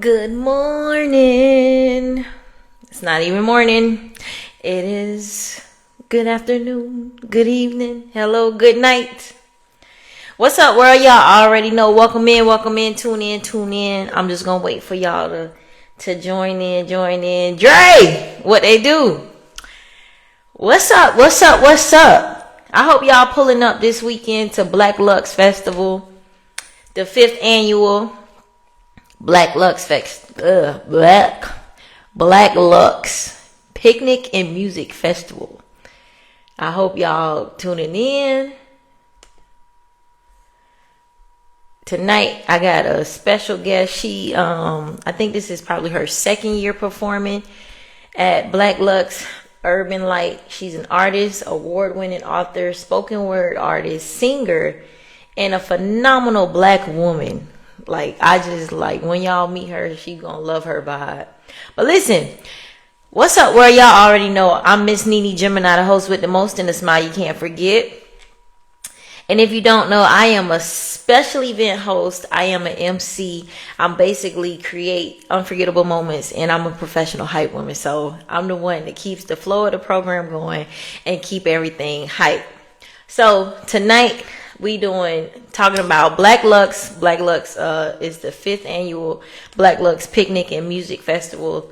Good morning. It's not even morning. It is good afternoon, good evening, hello, good night. What's up, world? Y'all already know. Welcome in, tune in. I'm just gonna wait for y'all to join in. Dre, what they do? What's up? I hope y'all pulling up this weekend to Black Luxe Festival, the 5th annual Black Luxe Black Luxe Picnic and Music Festival. I hope y'all tuning in. Tonight I got a special guest. She I think this is probably her second year performing at Black Luxe Urban Light. She's an artist, award-winning author, spoken word artist, singer, and a phenomenal black woman. Like, I just like when y'all meet her, she gonna love her vibe. But listen, what's up, world? Y'all already know I'm Miss Nene Gemini, the host with the most and the smile you can't forget. And if you don't know, I am a special event host. I am an MC. I'm basically create unforgettable moments, and I'm a professional hype woman. So I'm the one that keeps the flow of the program going and keep everything hype. So tonight we talking about Black Luxe. Black Luxe is the 5th annual Black Luxe Picnic and Music Festival.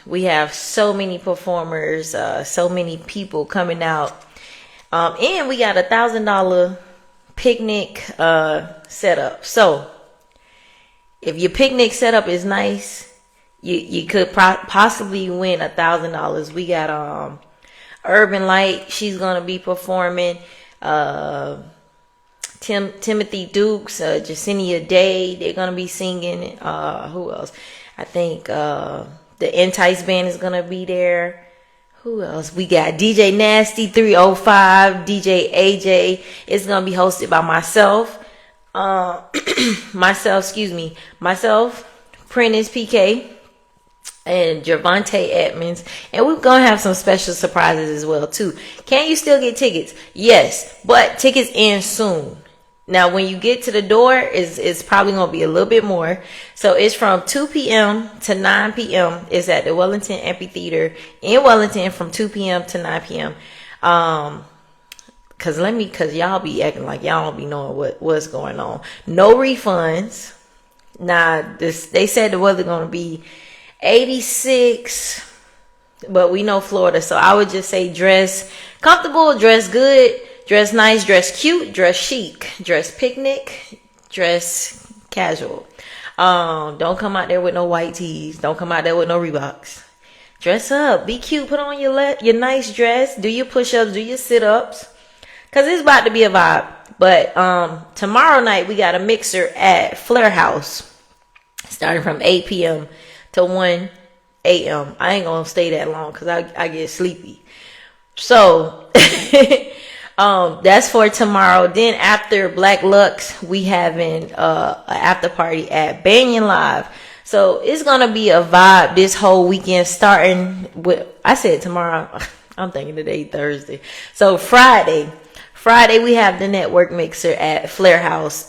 We have so many performers, so many people coming out. And we got $1,000 picnic setup. So if your picnic setup is nice, you could possibly win $1,000. We got Urban Light. She's gonna be performing. Timothy Dukes, Jacinia Day. They're gonna be singing. Who else? I think the Entice Band is gonna be there. Who else? We got DJ Nasty 305, DJ AJ. It's gonna be hosted by myself, Prentice PK, and Gervonta Edmonds, and we're gonna have some special surprises as well too. Can you still get tickets? Yes, but tickets end soon. Now, when you get to the door, it's probably going to be a little bit more. So it's from 2 p.m. to 9 p.m. It's at the Wellington Amphitheater in Wellington from 2 p.m. to 9 p.m. Cause y'all be acting like y'all don't be knowing what's going on. No refunds. Now, they said the weather going to be 86, but we know Florida. So I would just say dress comfortable, dress good. Dress nice, dress cute, dress chic, dress picnic, dress casual. Don't come out there with no white tees. Don't come out there with no Reeboks. Dress up, be cute, put on your nice dress, do your push-ups, do your sit-ups. Cause it's about to be a vibe. But tomorrow night we got a mixer at Flair House, starting from 8 p.m. to 1 a.m. I ain't gonna stay that long cause I get sleepy. So that's for tomorrow. Then after Black Luxe, we having an after party at Banyan Live. So it's gonna be a vibe this whole weekend, starting with, I said tomorrow, I'm thinking today Thursday. So Friday we have the network mixer at Flair House.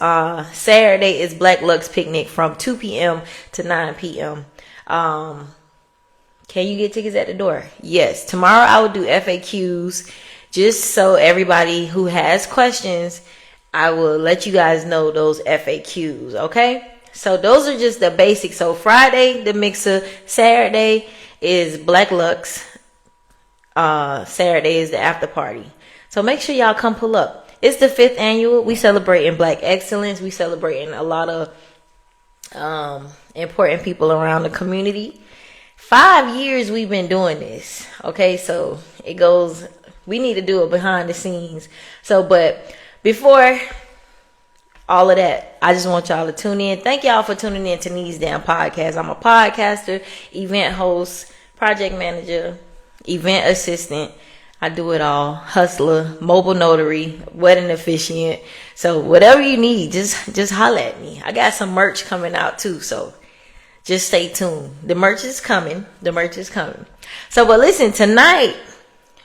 Saturday is Black Luxe Picnic from 2 p.m. to 9 p.m. Can you get tickets at the door? Yes. Tomorrow I will do FAQs. Just so everybody who has questions, I will let you guys know those FAQs, okay? So those are just the basics. So Friday, the mixer. Saturday is Black Luxe. Saturday is the after party. So make sure y'all come pull up. It's the 5th annual. We celebrating Black excellence. We celebrating a lot of important people around the community. 5 years we've been doing this, okay? So it goes... We need to do it behind the scenes. So, but before all of that, I just want y'all to tune in. Thank y'all for tuning in to Nene's Damn Podcast. I'm a podcaster, event host, project manager, event assistant. I do it all. Hustler, mobile notary, wedding officiant. So whatever you need, just holler at me. I got some merch coming out too. So just stay tuned. The merch is coming. So, but listen, tonight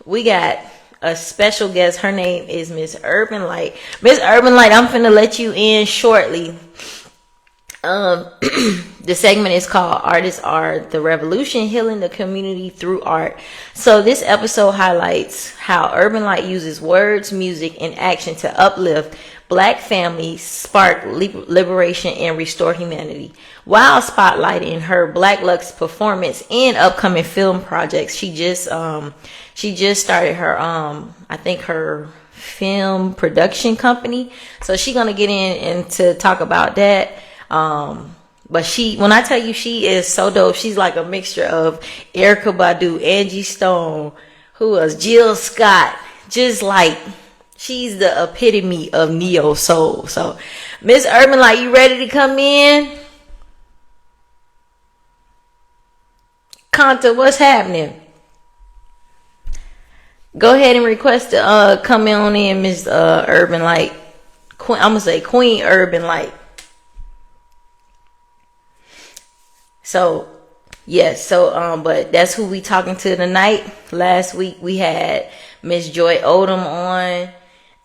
we got a special guest. Her name is Miss Urban Light. Miss Urban Light, I'm finna let you in shortly. Um, the segment is called Artists Are the Revolution, Healing the Community Through Art. So this episode highlights how Urban Light uses words, music, and action to uplift Black families, spark liberation, and restore humanity. While spotlighting her Black Luxe performance and upcoming film projects, she just started her I think her film production company. So she's gonna get in and to talk about that. But when I tell you she is so dope, she's like a mixture of Erykah Badu, Angie Stone, who else? Jill Scott. Just like she's the epitome of neo soul. So, Miss Urban, like, you ready to come in? Kanta, what's happening? Go ahead and request to come on in, Miss Urban Light. I'm gonna say Queen Urban Light. So, yes, but that's who we talking to tonight. Last week we had Miss Joy Odom on.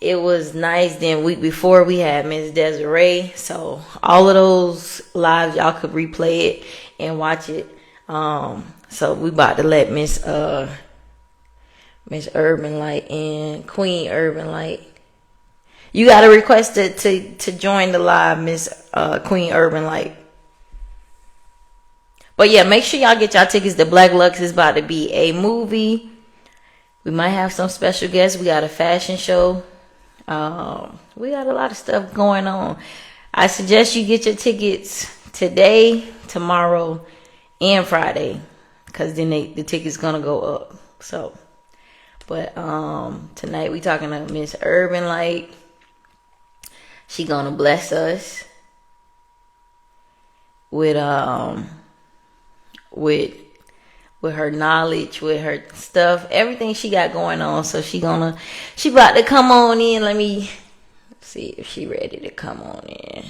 It was nice. Then week before we had Miss Desiree. So all of those lives y'all could replay it and watch it. So we about to let Miss Urban Light and Queen Urban Light. You got to request it to join the live, Miss Queen Urban Light. But yeah, make sure y'all get y'all tickets to Black Luxe. Is about to be a movie. We might have some special guests. We got a fashion show. We got a lot of stuff going on. I suggest you get your tickets today, tomorrow, and Friday, because then the tickets gonna go up. So, but tonight we talking to Miss Urban Light. She gonna bless us with with her knowledge, with her stuff, everything she got going on. So she about to come on in. Let me see if she ready to come on in.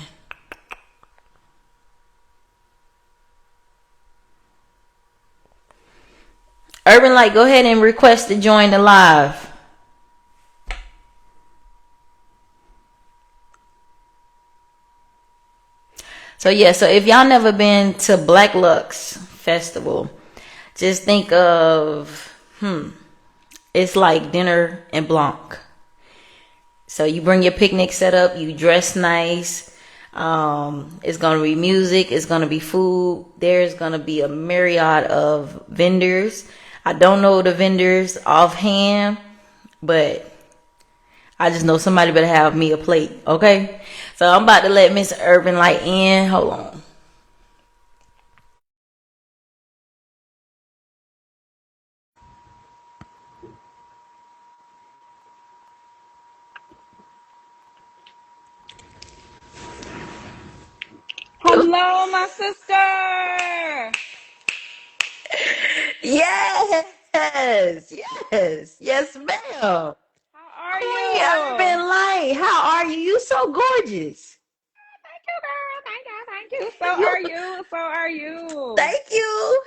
Urban Light, go ahead and request to join the live. So yeah, so if y'all never been to Black Luxe Festival, just think of it's like dinner and blanc. So you bring your picnic set up, you dress nice. It's gonna be music, it's gonna be food. There's gonna be a myriad of vendors. I don't know the vendors offhand, but I just know somebody better have me a plate, okay? So I'm about to let Miss Urban Light in. Hold on. Hello, my sister. Yes, yes, ma'am. How are Queen you? Urban Light, how are you? You so gorgeous. Thank you, girl. Thank you. So You, are you. So are you. thank you.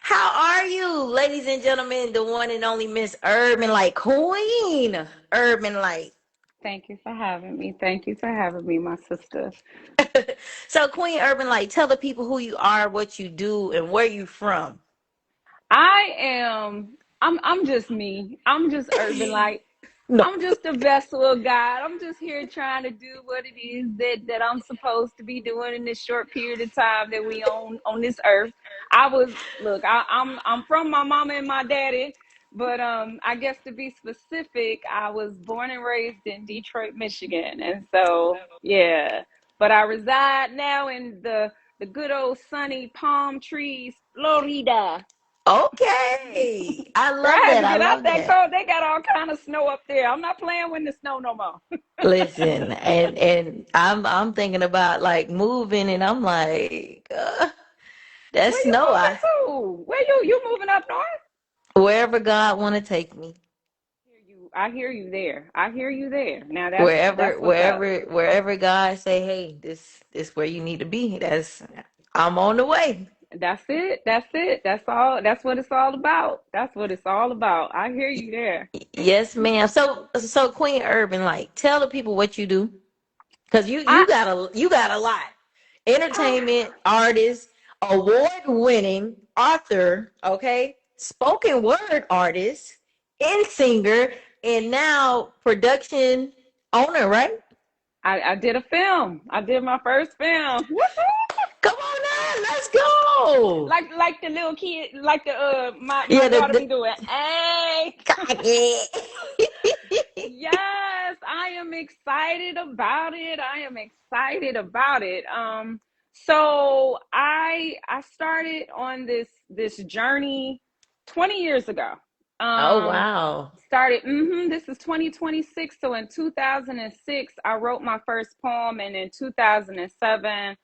How are you, ladies and gentlemen? The one and only Miss Urban Light, Queen Urban Light. Thank you for having me. Thank you for having me, my sister. So, Queen Urban Light, tell the people who you are, what you do, and where you from. I'm just me. I'm just urban like No. I'm just a vessel of God. I'm just here trying to do what it is that I'm supposed to be doing in this short period of time that we on this earth. I'm from my mama and my daddy, but I guess to be specific, I was born and raised in Detroit, Michigan, and so yeah. But I reside now in the good old sunny palm trees, Florida. Okay. I Girl, love I had that. to I get out love that that. cold. They got all kind of snow up there. I'm not playing with the snow no more. Listen, and I'm thinking about like moving, and I'm like, that Where you snow. moving to? Where you moving up north? Wherever God want to take me, I hear you there. I hear you there. Now wherever, that's what's up. wherever, wherever God say, hey, this where you need to be. I'm on the way. That's it. That's it. That's all. That's what it's all about. That's what it's all about. I hear you there. Yes, ma'am. So Queen Urban, like, tell the people what you do, cause I, you got a lot. I Entertainment artist, award winning author, okay, spoken word artist, and singer, and now production owner, right? I did a film. I did my first film. Woohoo! Come on now, let's go. Like the little kid, like the my Yeah, daughter be doing. Hey. yeah. Yes, I am excited about it. I am excited about it. So I started on this journey 20 years ago. Oh Um, wow. Started. This is 2026. So in 2006, I wrote my first poem, and in 2007,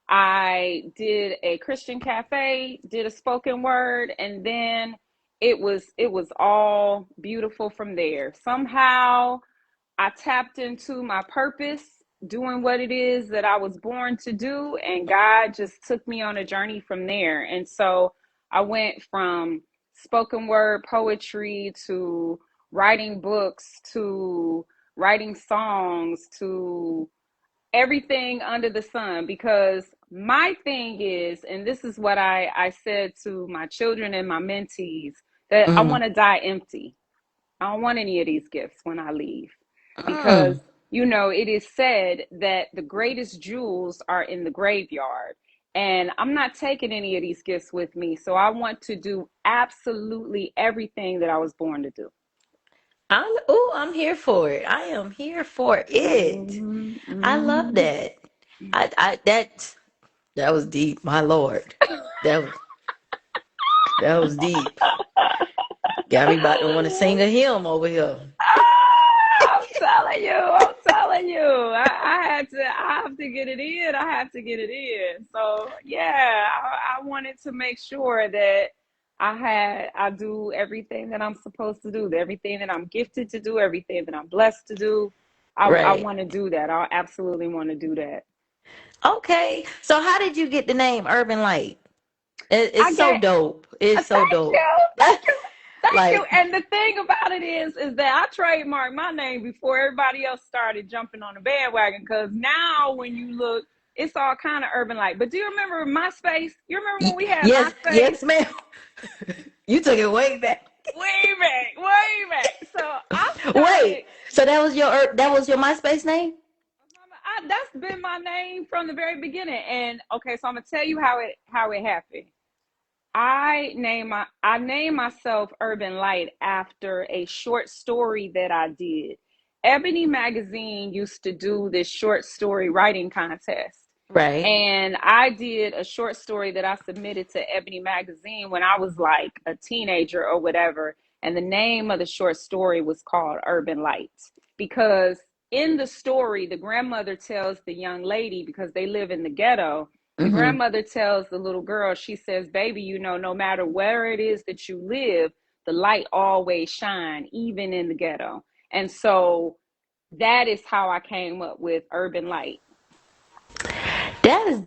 I did a Christian cafe, did a spoken word, and then it was all beautiful from there. Somehow I tapped into my purpose, doing what it is that I was born to do, and God just took me on a journey from there. And so I went from spoken word poetry to writing books to writing songs to everything under the sun, because my thing is, and this is what I said to my children and my mentees, that I Mm. want to die empty. I don't want any of these gifts when I leave, because Mm. it is said that the greatest jewels are in the graveyard. And I'm not taking any of these gifts with me. So I want to do absolutely everything that I was born to do. I'm here for it. I am here for it. Mm-hmm, I love mm-hmm. that. I that was deep, my lord. That was that was deep. Got me about to want to sing a hymn over here. I'm telling you, I'm telling you. I have to get it in. I have to get it in. So yeah, I wanted to make sure that I do everything that I'm supposed to do, everything that I'm gifted to do, everything that I'm blessed to do. I Right. want to do that. I absolutely want to do that. Okay. So how did you get the name Urban Light? It's I so get dope. It's so Thank you, dope. thank you, thank you. Like, And the thing about it is that I trademarked my name before everybody else started jumping on the bandwagon. Because now, when you look, it's all kind of urban like. But do you remember MySpace? You remember when we had yes, MySpace? yes, ma'am. You took it way back. Way back, way back. So I started. Wait. So that was your MySpace name? That's been my name from the very beginning. And okay, so I'm gonna tell you how it happened. I named myself Urban Light after a short story that I did. Ebony Magazine used to do this short story writing contest. Right. And I did a short story that I submitted to Ebony Magazine when I was like a teenager or whatever. And the name of the short story was called Urban Light. Because in the story, the grandmother tells the young lady, because they live in the ghetto, the Mm-hmm. grandmother tells the little girl, she says, baby, no matter where it is that you live, the light always shine, even in the ghetto. And so that is how I came up with Urban Light. That is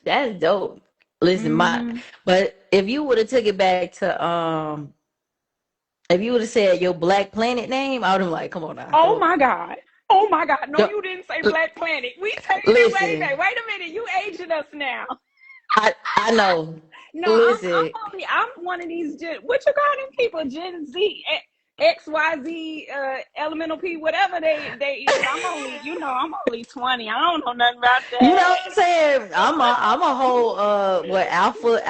that is dope. Listen, my Mm-hmm. but if you would have took it back to if you would have said your Black Planet name, I would have been like, come on now, Oh my God. Oh my God. No, don't you didn't say Black Planet. We taking it way listen. back. Wait a minute. You aging us now. I know. No, I'm Listen, only I'm one of these what you call them people, Gen Z, XYZ, elemental P, whatever they is. I'm only 20. I don't know nothing about you know that. what I'm saying? I'm a whole what Alpha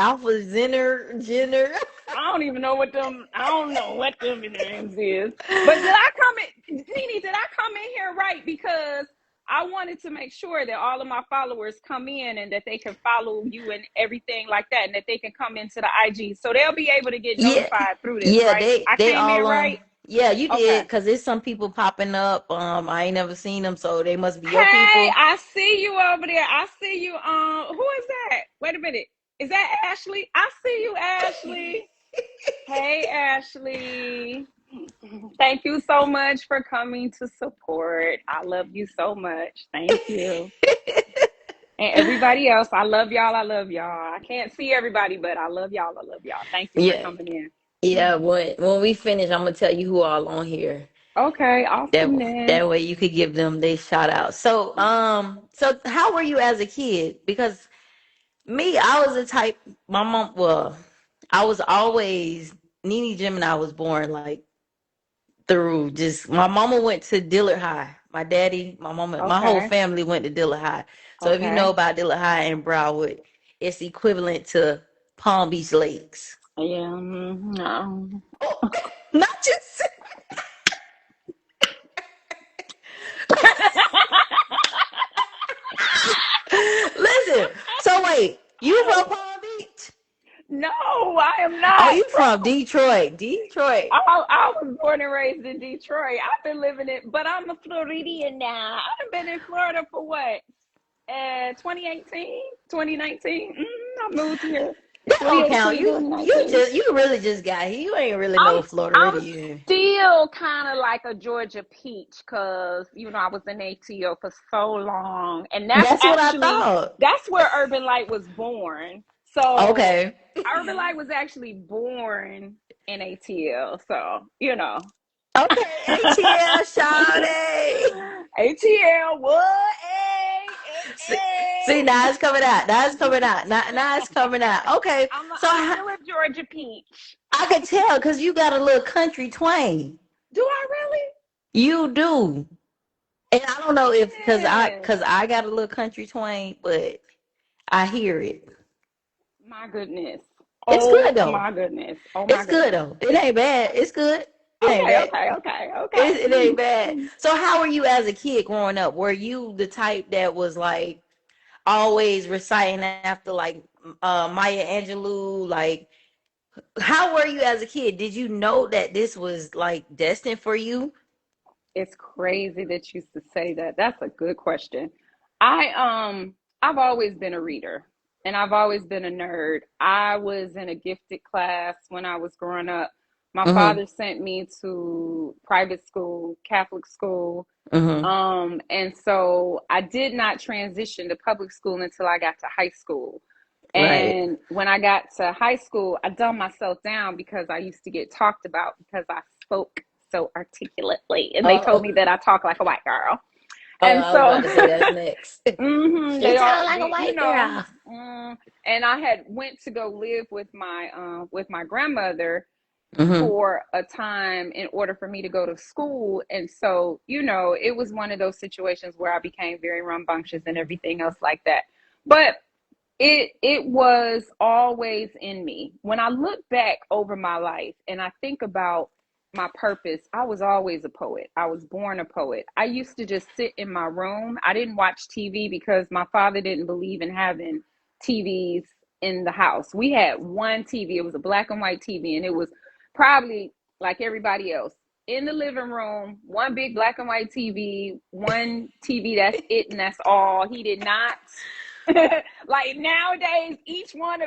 Jenner. I don't even know what them. I don't know what them names is. But did I come in, Nene? Did I come in here right? Because I wanted to make sure that all of my followers come in and that they can follow you and everything like that, and that they can come into the IG, so they'll be able to get Yeah, notified through this. yeah, Right? I they came in all right. yeah, you Okay. did because there's some people popping up. I ain't never seen them, so they must be your Hey, people. I see you over there. I see you. Who is that? Wait a minute. Is that Ashley? I see you, Ashley. Hey, Ashley. Thank you so much for coming to support. I love you so much. Thank you. And everybody else, I love y'all. I love y'all. I can't see everybody, but I love y'all. I love y'all. Thank you for Yeah. coming in. Yeah, when we finish, I'm gonna tell you who all on here. Okay, That awesomeness. that way you could give them they shout out. So how were you as a kid? Because me, I was the type. My mom, well, I was always Nene Gemini was born like through just my mama went to Dillard High. My daddy, my mama, my whole Okay, family went to Dillard High. So if you know okay. about Dillard High in Broward, it's equivalent to Palm Beach Lakes. Yeah. Oh, not just listen. So wait, you from Palm Beach? No, I am Oh, not you from from. Detroit? Detroit. I was born and raised in Detroit. I've been living it, but I'm a Floridian now. I've been in Florida for what? 2018, 2019. I moved here That don't count. 2018, You 2019. just you really just got here. You ain't really I'm no I'm Floridian. still kind of like a Georgia peach because I was in ATO for so long, and That's what I thought. that's where Urban Light was born. So Okay. Urban Light was actually born in ATL. So Okay, ATL Shawty. ATL what? Hey, See, hey, see, now hey. it's coming out. Now it's coming out. Now it's coming out. Okay, so I'm still a Georgia peach. I can tell because you got a little country twang. Do I really? You do. And I don't know if Yeah. cause I got a little country twang, but I hear it. My goodness. It's good Oh though. my goodness. Oh my It's good goodness. though. It ain't bad. It's good. It ain't Okay, bad. okay, okay, okay. It ain't bad. So how were you as a kid growing up? Were you the type that was like always reciting after like Maya Angelou? Like how were you as a kid? Did you know that this was like destined for you? It's crazy that you used to say that. That's a good question. I've always been a reader and I've always been a nerd. I was in a gifted class when I was growing up. My Mm-hmm. father sent me to private school, Catholic school. Mm-hmm. And so I did not transition to public school until I got to high school. Right. And when I got to high school, I dumbed myself down because I used to get talked about because I spoke so articulately. And they told Oh, me that I talk like a white girl. And I was so, about to say that's next. they She are, sound like a white you know, girl. and I had went to go live with my grandmother Mm-hmm. for a time in order for me to go to school. And so, it was one of those situations where I became very rambunctious and everything else like that. But it was always in me. When I look back over my life and I think about my purpose, I was always a poet. I was born a poet. I used to just sit in my room. I didn't watch TV because my father didn't believe in having TVs in the house. We had one TV. It was a black and white TV, and it was probably like everybody else in the living room, one big black and white TV, one TV, that's it and that's all. He did not like nowadays,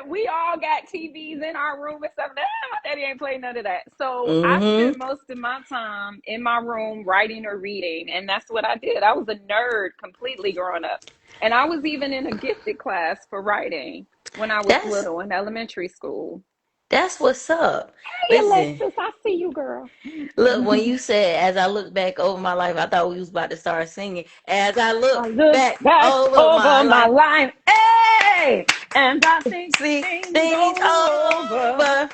we all got TVs in our room and stuff. My daddy ain't playing none of that. So I spent Mm-hmm. most of my time in my room writing or reading, and that's what I did. I was a nerd completely growing up, and I was even in a gifted class for writing when I was That's little in elementary school. that's what's up. Hey, Listen, Alexis, I see you, girl. look, when you said, as I look back over my life, I thought we was about to start singing. As I look I look back back over my over my life, life, hey, and I think see things things over. over.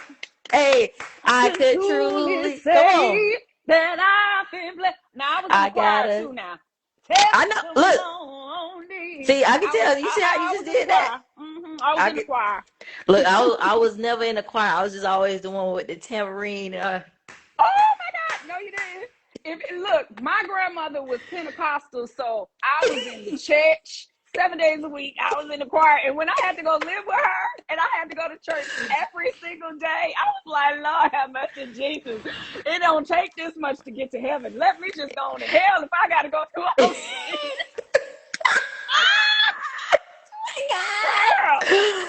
Hey, I I can could truly truly come on. say that I've been blessed. Now I was in the I choir gotta. too. Now I know. Look, testimony. see, I can tell. You see how you I just was in the did that? choir. I was I in the could choir. look. I was never in the choir. I was just always the one with the tambourine. Oh my God! No, you didn't. Look, my grandmother was Pentecostal, so I was in the church 7 days a week. I was in the choir, and when I had to go live with her, and I had to go to church every single day, I was like, Lord have mercy, Jesus. It don't take this much to get to heaven. Let me just go on to hell if I got to go through all this. Girl,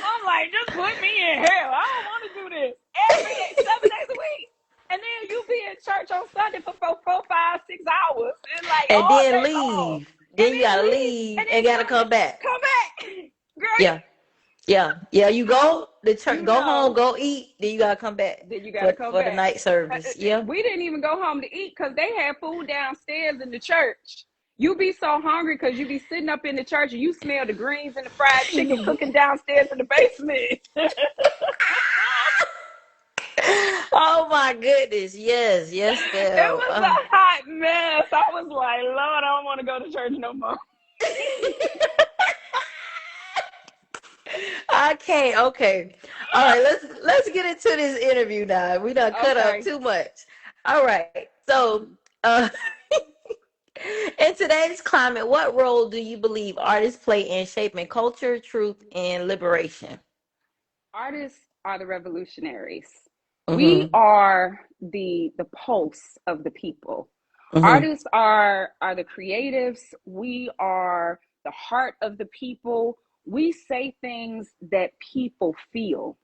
I'm like, just put me in hell. I don't want to do this every day, 7 days a week. And then you be in church on Sunday for 4, 5, 6 hours and like And all then day long. leave. And Then you then gotta leave. And leave then and gotta come back. come back. Yeah. Yeah. Yeah. You go the church, You go home, know, go eat, then you gotta come back then you got to come for the back. night service. Yeah. We didn't even go home to eat because they had food downstairs in the church. You be so hungry because you be sitting up in the church and you smell the greens and the fried chicken cooking downstairs in the basement. Oh my goodness. Yes. Yes, It ma'am. was a hot mess. I was like, Lord, I don't want to go to church no more. Okay, okay. All right, let's get into this interview now. We done cut up Okay. too much. All right. So, uh in today's climate, what role do you believe artists play in shaping culture, truth, and liberation? Artists are the revolutionaries. We Mm-hmm. are the pulse of the people. Mm-hmm. Artists are the creatives. We are the heart of the people. We say things that people feel,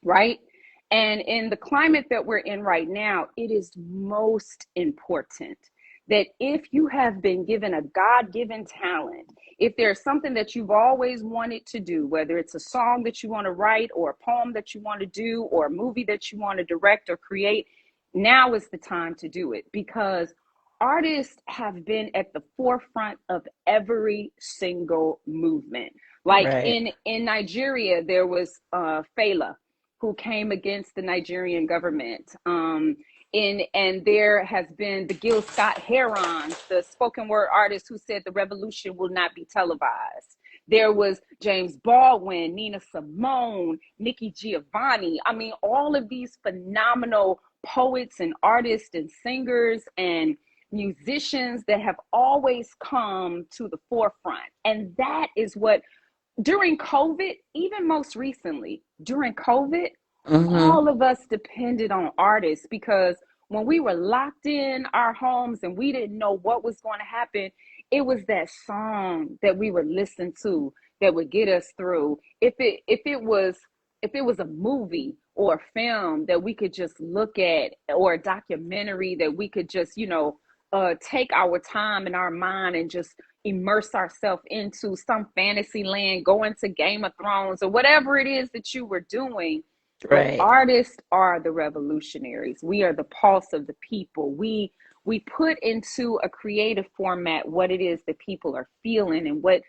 right? And in the climate that we're in right now, it is most important that if you have been given a God given talent, if there's something that you've always wanted to do, whether it's a song that you want to write, or a poem that you want to do, or a movie that you want to direct or create, now is the time to do it, because artists have been at the forefront of every single movement. Like Right. in Nigeria, there was Fela, who came against the Nigerian government. And there has been the Gil Scott Herons, the spoken word artist who said the revolution will not be televised. There was James Baldwin, Nina Simone, Nikki Giovanni. I mean, all of these phenomenal poets and artists and singers and musicians that have always come to the forefront. And that is what, during COVID, even most recently, during COVID, Mm-hmm. all of us depended on artists, because when we were locked in our homes and we didn't know what was going to happen, it was that song that we would listen to that would get us through. If it was a movie or a film that we could just look at, or a documentary that we could just, take our time and our mind and just immerse ourselves into some fantasy land, go into Game of Thrones or whatever it is that you were doing. But Right. artists are the revolutionaries. We are the pulse of the people. We put into a creative format what it is that people are feeling and what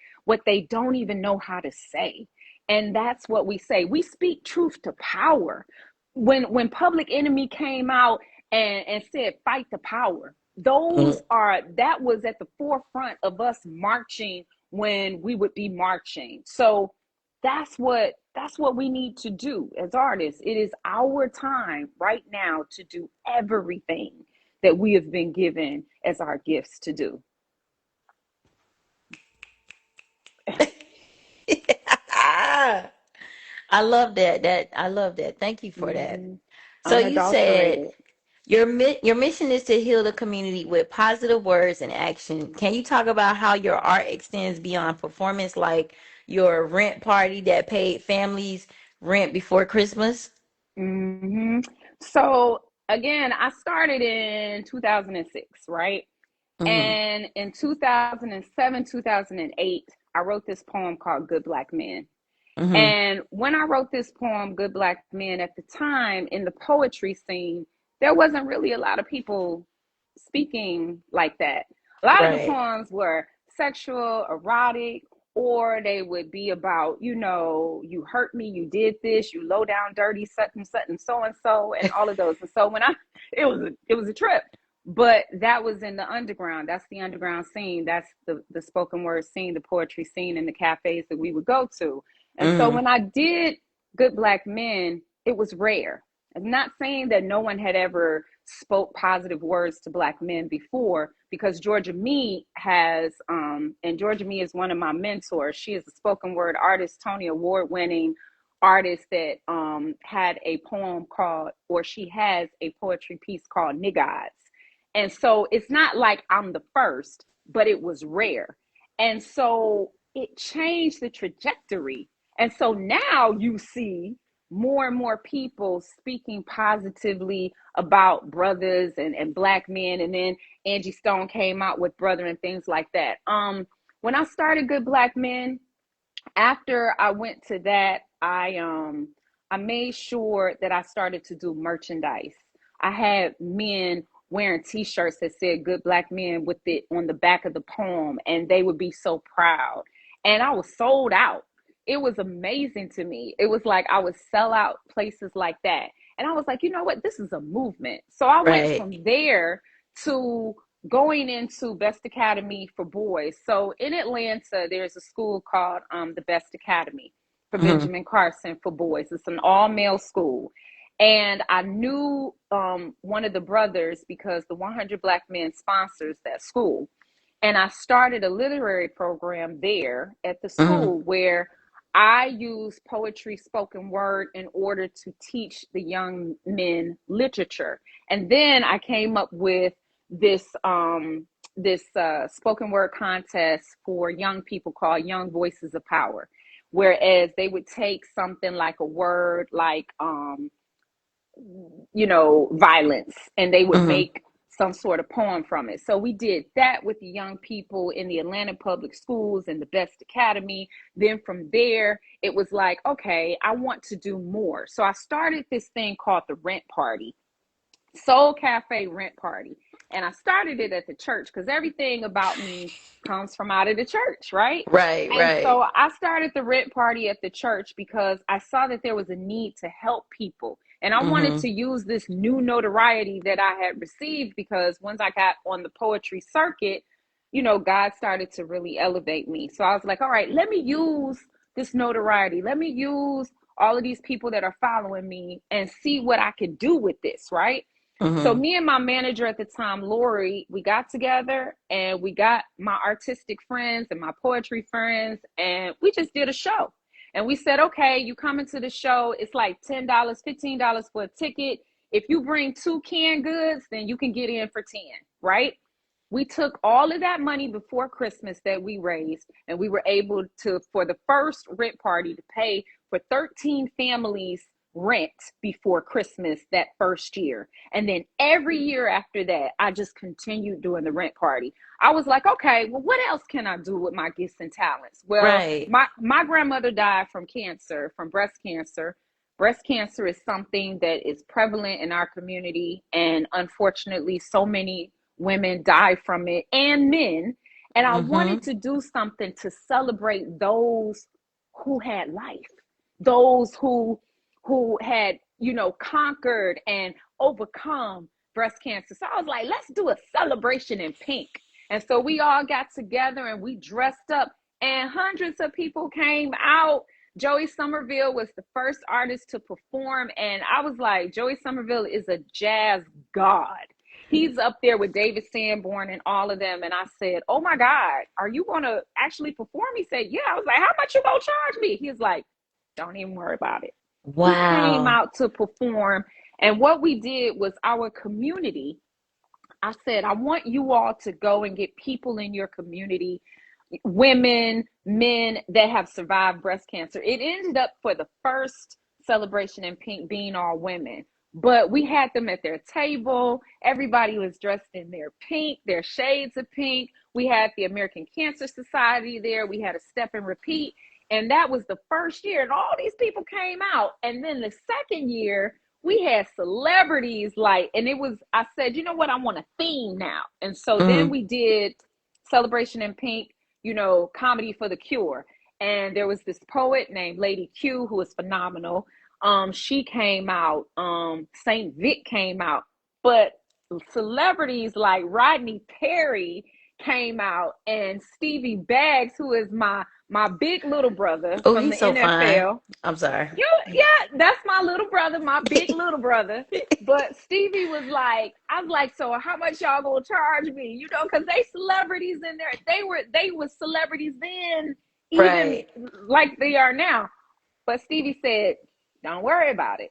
they don't even know how to say. And that's what we say. We speak truth to power. When Public Enemy came out and said fight the power, that was at the forefront of us marching when we would be marching. So that's what we need to do as artists. It is our time right now to do everything that we have been given as our gifts to do. I love that. I love that. Thank you for that. Mm-hmm. So you said Unadulterated. your mission is to heal the community with positive words and action. Can you talk about how your art extends beyond performance, like your rent party that paid families rent before Christmas? Mm-hmm. So again, I started in 2006, right? Mm-hmm. And in 2007, 2008, I wrote this poem called Good Black Men. Mm-hmm. And when I wrote this poem, Good Black Men, at the time in the poetry scene, there wasn't really a lot of people speaking like that. A lot of the Right. poems were sexual, erotic, or they would be about, you hurt me, you did this, you low down, dirty, such and so, and all of those. And so it was a trip. But that was in the underground. That's the underground scene. That's the spoken word scene, the poetry scene in the cafes that we would go to. And so Mm-hmm. when I did Good Black Men, it was rare. I'm not saying that no one had ever spoke positive words to Black men before, because Georgia Me has, and Georgia Me is one of my mentors. She is a spoken word artist, Tony Award winning artist that had a poem called, or she has a poetry piece called Niggods. And so it's not like I'm the first, but it was rare. And so it changed the trajectory. And so now you see more and more people speaking positively about brothers and Black men. And then Angie Stone came out with Brother and things like that. When I started Good Black Men, After I went to that, I made sure that I started to do merchandise. I had men wearing t-shirts that said good black men with it on the back of the poem, and they would be so proud. And I was sold out. It was amazing to me. It was like I would sell out places like that. And I was like, you know what? This is a movement. So I went Right. from there to going into Best Academy for Boys. So in Atlanta, there's a school called the Best Academy for Mm-hmm. Benjamin Carson for boys. It's an all male school. And I knew one of the brothers because the 100 Black Men sponsors that school. And I started a literary program there at the Mm-hmm. school where I use poetry, spoken word in order to teach the young men literature. And then I came up with this spoken word contest for young people called Young Voices of Power, whereas they would take something like a word like violence, and they would Mm-hmm. make some sort of poem from it. So we did that with the young people in the Atlanta public schools and the Best Academy. Then from there, it was like, okay, I want to do more. So I started this thing called the Rent Party, Soul Cafe Rent Party. And I started it at the church because everything about me comes from out of the church, right? Right, And right. so I started the rent party at the church because I saw that there was a need to help people. And I wanted Mm-hmm. to use this new notoriety that I had received because once I got on the poetry circuit, God started to really elevate me. So I was like, all right, let me use this notoriety. Let me use all of these people that are following me and see what I could do with this, right? So Mm-hmm. me and my manager at the time, Lori, we got together and we got my artistic friends and my poetry friends, and we just did a show. And we said, okay, you come into the show, it's like $10, $15 for a ticket. If you bring two canned goods, then you can get in for 10, right? We took all of that money before Christmas that we raised, and we were able to, for the first rent party, to pay for 13 families rent before Christmas that first year. And then every year after that, I just continued doing the rent party. I was like, okay, well, what else can I do with my gifts and talents? Well, Right. my grandmother died from cancer, from breast cancer. Breast cancer is something that is prevalent in our community, and unfortunately, so many women die from it and men. And I Mm-hmm. wanted to do something to celebrate those who had life, those who had, conquered and overcome breast cancer. So I was like, let's do a celebration in pink. And so we all got together and we dressed up, and hundreds of people came out. Joey Somerville was the first artist to perform. And I was like, Joey Somerville is a jazz god. He's up there with David Sanborn and all of them. And I said, oh my God, are you going to actually perform? He said, yeah. I was like, how much you going to charge me? He's like, don't even worry about it. He came Wow. out to perform. And what we did was our community. I said, I want you all to go and get people in your community, women, men that have survived breast cancer. It ended up for the first celebration in pink being all women. But we had them at their table. Everybody was dressed in their pink, their shades of pink. We had the American Cancer Society there. We had a step and repeat. And that was the first year. And all these people came out. And then the second year, we had celebrities and it was, I said, you know what, I want a theme now. And so then Mm-hmm. we did Celebration in Pink, comedy for the cure. And there was this poet named Lady Q who was phenomenal. She came out, Saint Vic came out, but celebrities like Rodney Perry came out, and Stevie Baggs, who is my big little brother Oh, from he's the so fine. NFL. I'm sorry. Yeah, that's my little brother, my big little brother. But Stevie was like, I was like, so how much y'all gonna charge me? Because they celebrities in there. They were celebrities then, even Right. like they are now. But Stevie said, don't worry about it.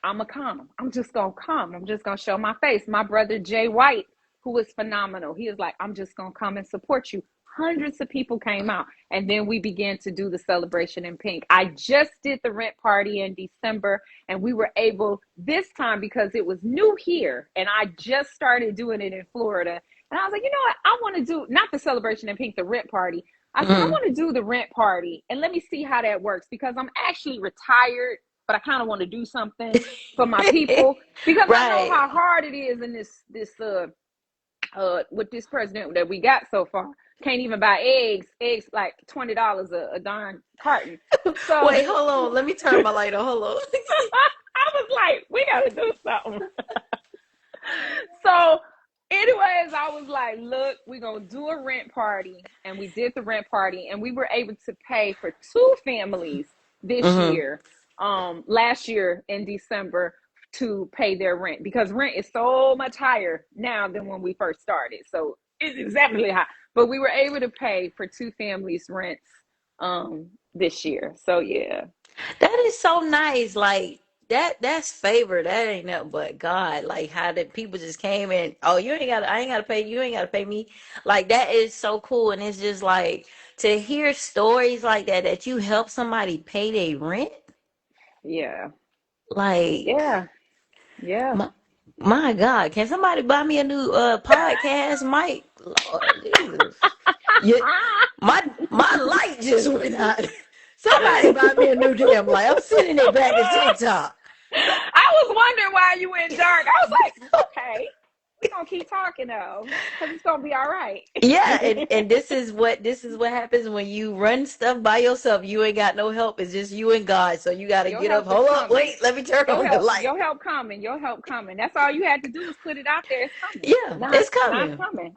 I'ma come. I'm just gonna come. I'm just gonna show my face. My brother Jay White, who was phenomenal, he was like, I'm just gonna come and support you. Hundreds of people came out, and then we began to do the celebration in pink. I just did the rent party in December, and we were able this time because it was new here, and I just started doing it in Florida. And I was like, you know what? I want to do not the celebration in pink, the rent party. I said, I Mm. want to do the rent party and let me see how that works because I'm actually retired, but I kind of want to do something for my people because I know Right. how hard it is in this with this president that we got so far. Can't even buy eggs like $20 a darn carton. So Wait, hold on. Let me turn my light on. Hold on. I was like, we got to do something. So, anyways, I was like, look, we're going to do a rent party. And we did the rent party, and we were able to pay for two families this Mm-hmm. year, last year in December, to pay their rent because rent is so much higher now than when we first started. So, it's exceptionally high. But we were able to pay for two families' rents this year. So, yeah. That is so nice. Like that's favor. That ain't nothing but God. Like how the people just came in. Oh, you ain't got I ain't gotta pay you, ain't gotta pay me. Like that is so cool. And it's just like to hear stories like that you help somebody pay their rent. Yeah. Like Yeah. Yeah. my my God, can somebody buy me a new podcast mic? Lord Jesus. You, my light just went out. Somebody buy me a new damn light. I'm sending it back to TikTok. I was wondering why you went dark. I was like, okay, we're gonna keep talking though, because it's gonna be all right. Yeah, and this is what happens when you run stuff by yourself. You ain't got no help. It's just you and God. So you got to Your get up. help is Hold up, coming. wait. Let me turn on the light. Your help coming. Your help coming. That's all you had to do was put it out there. It's coming. Yeah, it's Not coming. coming.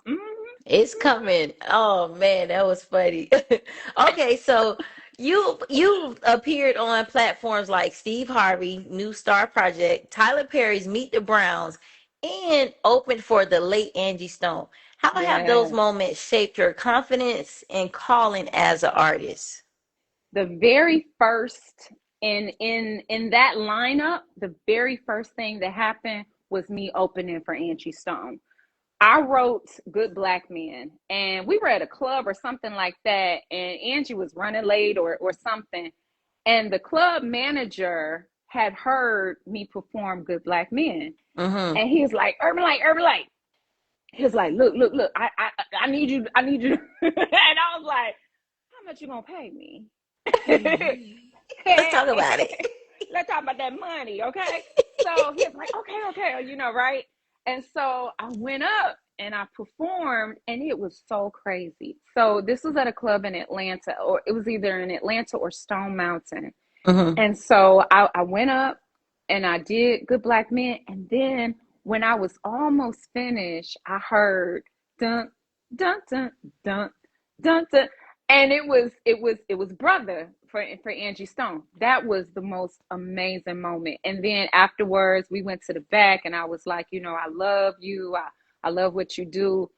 It's coming. Oh man, that was funny. Okay, so you appeared on platforms like Steve Harvey, New Star Project, Tyler Perry's Meet the Browns, and opened for the late Angie Stone. How have those Yeah. moments shaped your confidence and calling as an artist? The very first in that lineup, the very first thing that happened was me opening for Angie Stone. I wrote Good Black Men, and we were at a club or something like that, and Angie was running late or something. And the club manager had heard me perform Good Black Men. Mm-hmm. And he was like, Urban Light, Urban Light. He was like, look, I need you, I need you. And I was like, how much you gonna pay me? Let's talk about it. Let's talk about that money, okay? So he was like, okay, right? And so I went up and I performed, and it was so crazy. So this was at a club in Atlanta, or it was either in Atlanta or Stone Mountain. Mm-hmm. And so I went up and I did Good Black Men. And then when I was almost finished, I heard dun dun dun dun dun dun. And it was Brother for Angie Stone. That was the most amazing moment. And then afterwards we went to the back and I was like, I love you. I love what you do.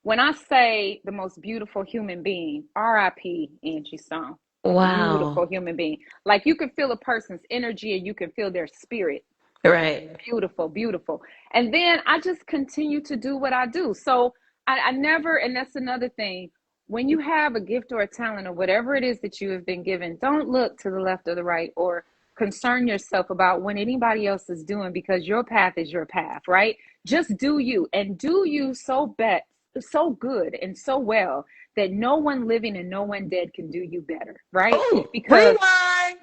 When I say the most beautiful human being, RIP Angie Stone, Wow. beautiful human being. Like you can feel a person's energy and you can feel their spirit. Right. Beautiful, beautiful. And then I just continue to do what I do. So I never, and that's another thing. When you have a gift or a talent or whatever it is that you have been given, don't look to the left or the right or concern yourself about what anybody else is doing because your path is your path, right? Just do you and do you so good and so well that no one living and no one dead can do you better, right? Oh, Because rewind.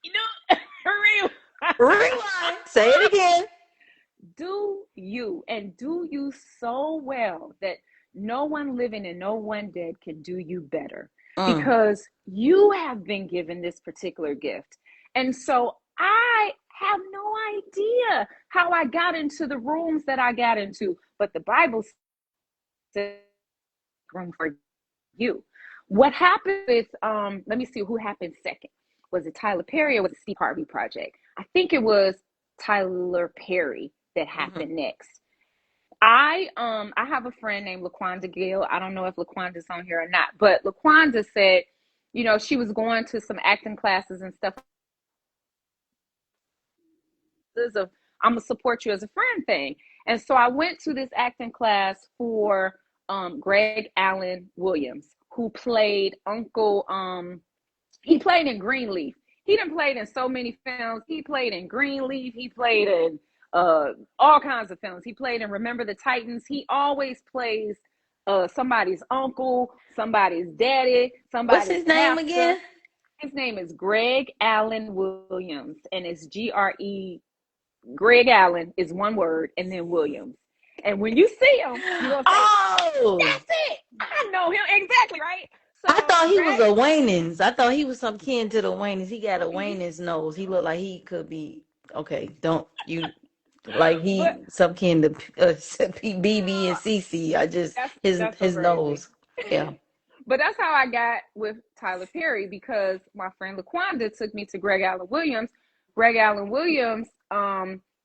you know, Rewind. Say it again. do you and do you so well that no one living and no one dead can do you better Mm. because you have been given this particular gift. And so I have no idea how I got into the rooms that I got into, but the Bible says room for you. What happened with let me see who happened second. Was it Tyler Perry or was it Steve Harvey project? I think it was Tyler Perry that Mhm. happened next. I have a friend named LaQuanda Gill. I don't know if LaQuanda's on here or not, but LaQuanda said, she was going to some acting classes and stuff. There's a I'm gonna support you as a friend thing. And so I went to this acting class for Greg Allen Williams, who played Uncle he played in Greenleaf. He done played in so many films. He played in Greenleaf. He played in all kinds of films. He played in Remember the Titans. He always plays somebody's uncle, somebody's daddy, What's somebody's his name pastor. again? His name is Greg Allen Williams, and it's GRE. Greg Allen is one word, and then Williams. And when you see him, you're gonna say, Oh, "That's it. I know him exactly, right?" I So thought he was Greg, a Wayans. I thought he was some kin to the Wayans. He got a Wayans nose. He looked like he could be okay. Don't you like but he some kin to BB and CC. I just that's so his crazy. nose. Yeah. But that's how I got with Tyler Perry because my friend LaQuanda took me to Greg Allen Williams. Greg Allen Williams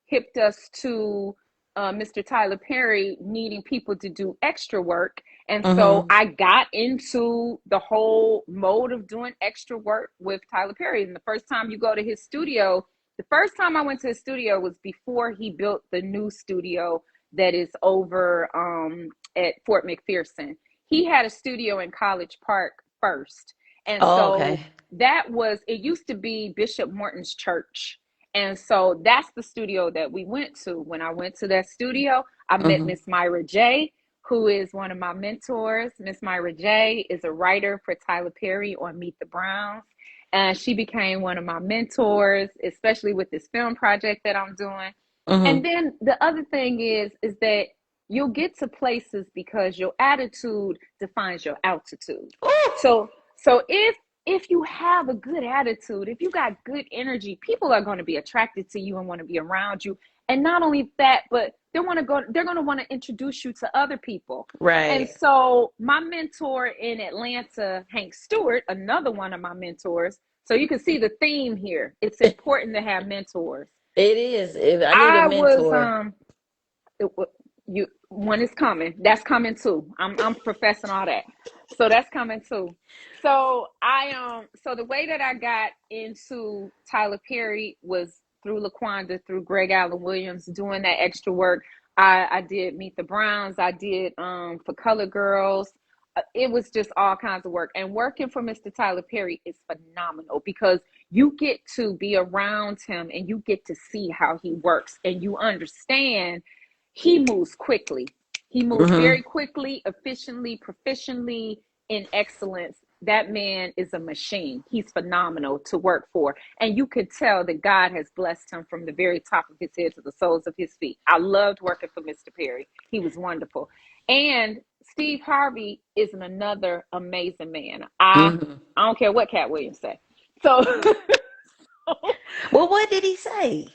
hipped us to Mr. Tyler Perry needing people to do extra work. And so Mm-hmm. I got into the whole mode of doing extra work with Tyler Perry. And the first time you go to his studio, the first time I went to his studio was before he built the new studio that is over at Fort McPherson. He had a studio in College Park first. And Oh, so okay. that was, it used to be Bishop Morton's church. And so that's the studio that we went to. When I went to that studio, I met Mm-hmm. Miss Myra J., who is one of my mentors. Miss Myra J. is a writer for Tyler Perry on Meet the Browns. And she became one of my mentors, especially with this film project that I'm doing. And Mm-hmm. then the other thing is that you'll get to places because your attitude defines your altitude. Ooh, So if you have a good attitude, if you got good energy, people are going to be attracted to you and want to be around you. And not only that, but they're going to want to introduce you to other people. And right. so my mentor in Atlanta, Hank Stewart, another one of my mentors. So you can see the theme here. It's important to have mentors. It is. I need a I was mentor. it, you one is coming. That's coming too. I'm professing all that. So that's coming too. So so the way that I got into Tyler Perry was through LaQuanda, through Greg Allen Williams, doing that extra work. I did Meet the Browns. I did for Color Girls. It was just all kinds of work. And working for Mr. Tyler Perry is phenomenal because you get to be around him and you get to see how he works and you understand he moves quickly. He moves Mm-hmm. very quickly, efficiently, proficiently, in excellence. That man is a machine. He's phenomenal to work for. And you could tell that God has blessed him from the very top of his head to the soles of his feet. I loved working for Mr. Perry. He was wonderful. And Steve Harvey is another amazing man. Mm-hmm. I don't care what Cat Williams say. So, Well, what did he say?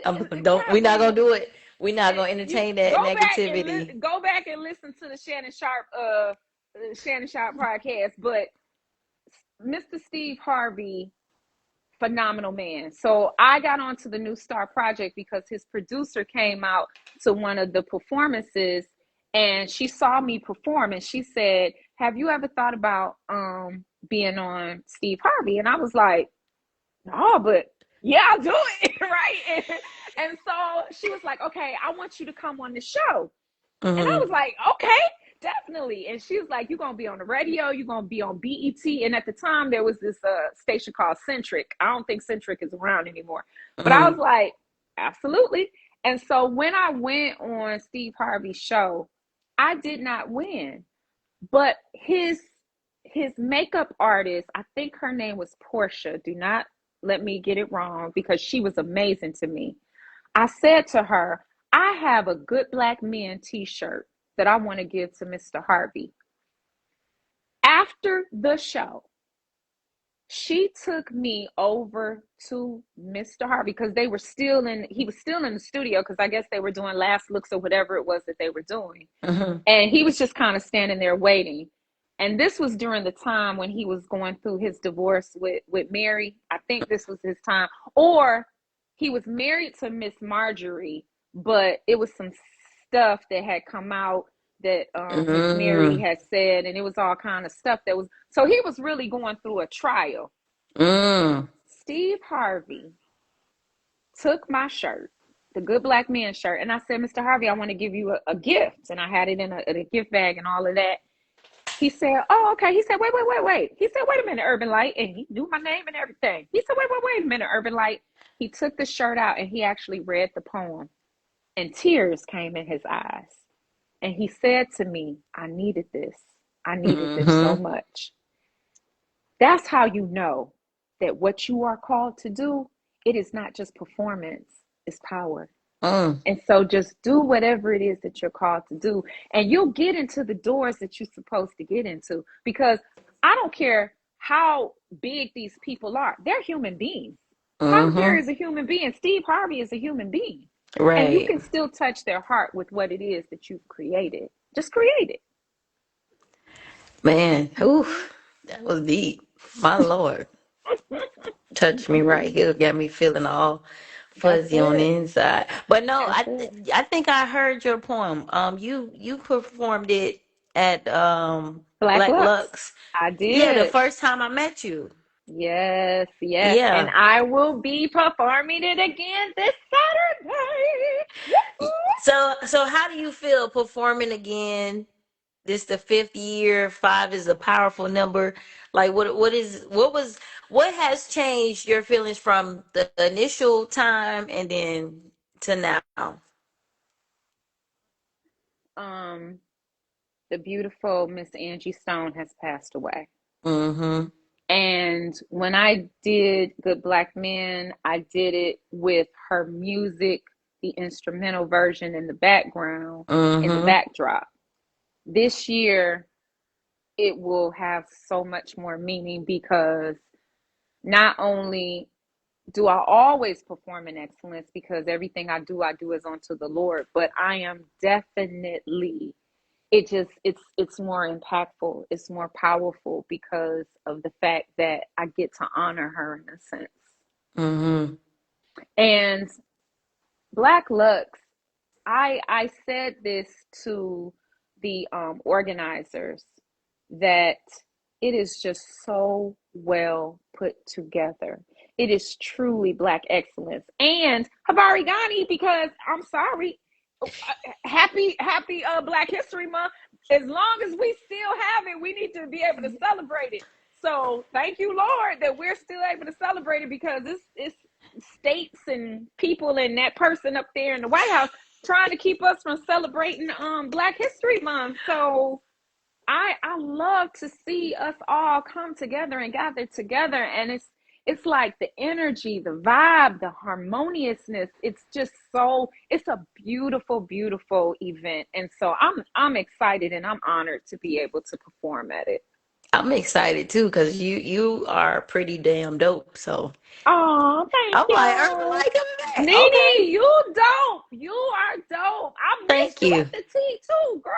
Don't. We're Cat not gonna Williams, do it. We're not gonna you entertain that negativity. go back and listen to the Shannon Sharp podcast. But Mr. Steve Harvey, phenomenal man. So I got onto the New Star Project because his producer came out to one of the performances and she saw me perform and she said, "Have you ever thought about being on Steve Harvey?" And I was like, "No, but yeah, I'll do it." Right. And so she was like, "Okay, I want you to come on the show." And I Mm-hmm. was like, "Okay, definitely." And she was like, "You're going to be on the radio. You're going to be on BET." And at the time, there was this station called Centric. I don't think Centric is around anymore. But I was Mm-hmm. like, absolutely. And so when I went on Steve Harvey's show, I did not win. But his makeup artist, I think her name was Portia. Do not let me get it wrong because she was amazing to me. I said to her, "I have a Good Black Men t-shirt that I want to give to Mr. Harvey." After the show, she took me over to Mr. Harvey because he was still in the studio because I guess they were doing last looks or whatever it was that they were doing. Mm-hmm. And he was just kind of standing there waiting. And this was during the time when he was going through his divorce with Mary. I think this was his time. Or he was married to Miss Marjorie, but it was some stuff that had come out that Miss Mary Mm-hmm. had said, and it was all kind of stuff that was. So he was really going through a trial. Mm. Steve Harvey took my shirt, the Good Black Men shirt, and I said, "Mr. Harvey, I want to give you a gift." And I had it in a gift bag and all of that. He said, "Oh, okay." He said, "Wait." He said, "Wait a minute, Urban Light." And he knew my name and everything. He said, "Wait a minute, Urban Light." He took the shirt out and he actually read the poem, and tears came in his eyes. And he said to me, I needed this. I needed this so Mm-hmm. much. That's how you know that what you are called to do, it is not just performance, it's power. Mm. And so just do whatever it is that you're called to do. And you'll get into the doors that you're supposed to get into. Because I don't care how big these people are, they're human beings. Tyler Perry Mm-hmm. is a human being. Steve Harvey is a human being. And you Right. can still touch their heart with what it is that you've created. Just create it. Man, ooh, Mhm. that was deep. My Lord. Touched me right here, got me feeling all That's fuzzy on the it. inside. But no, That's it. I think I heard your poem. You performed it at Black Black Luxe. Lux. I Yeah, the did. first time I met you. Yes, yes. And Yeah. I will be performing it again this Saturday. Woo-hoo. So how do you feel performing again? This the fifth year. Five is a powerful number. Like what has changed your feelings from the initial time and then to now? Um, the beautiful Miss Angie Stone has passed away. Mm-hmm. And when I did Good Black Men, I did it with her music, the instrumental version in the background, in the Mm-hmm. backdrop. This year, it will have so much more meaning because not only do I always perform in excellence because everything I do is unto the Lord, but I am definitely it's more impactful, it's more powerful because of the fact that I get to honor her in a sense. Mm-hmm. And Black Lux, I said this to the organizers that it is just so well put together. It is truly Black excellence. And Habari Ghani, because I'm sorry, happy Black History Month. As long as we still have it, we need to be able to celebrate it. So thank you, Lord, that we're still able to celebrate it because it's states and people and that person up there in the White House trying to keep us from celebrating Black History Month. So I love to see us all come together and gather together, and it's like the energy, the vibe, the harmoniousness. It's just so it's a beautiful event, and so I'm excited and I'm honored to be able to perform at it. I'm excited too because you are pretty damn dope. So Oh, thank I'm like, Urban you. Light coming back. Nene, Okay. you dope. You are dope. I missed Thank you you. at the T too, girl.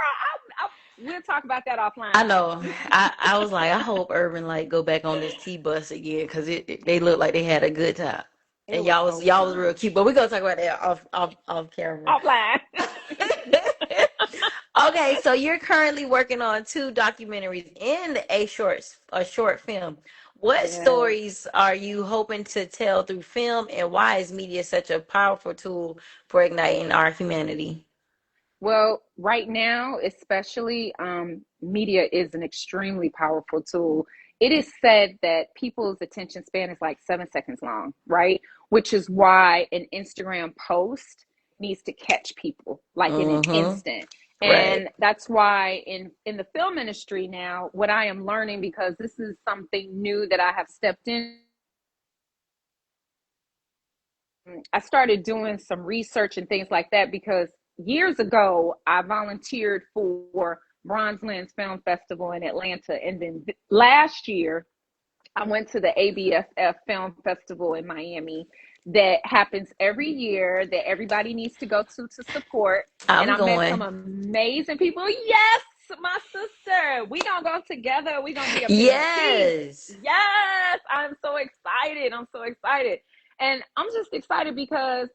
We'll talk about that I offline. know. I was like, I hope Urban Light go back on this T bus again because they look like they had a good time. It And was so y'all was real fun. cute. But we're gonna talk about that off camera. Offline. Okay, so you're currently working on two documentaries and a short film. What Yes. stories are you hoping to tell through film, and why is media such a powerful tool for igniting our humanity? Well, right now, especially, media is an extremely powerful tool. It is said that people's attention span is like 7 seconds long, right? Which is why an Instagram post needs to catch people like in an Mm-hmm. instant. Right. And that's why in the film industry now, what I am learning, because this is something new that I have stepped in, I started doing some research and things like that because years ago I volunteered for Bronze Lens Film Festival in Atlanta, and then last year I went to the ABFF Film Festival in Miami that happens every year that everybody needs to go to support. And I'm I met some going. amazing people. Yes, my sister. We gonna go together. We gonna be up in that piece. Yes. Yes, I'm so excited. I'm so excited. And I'm just excited because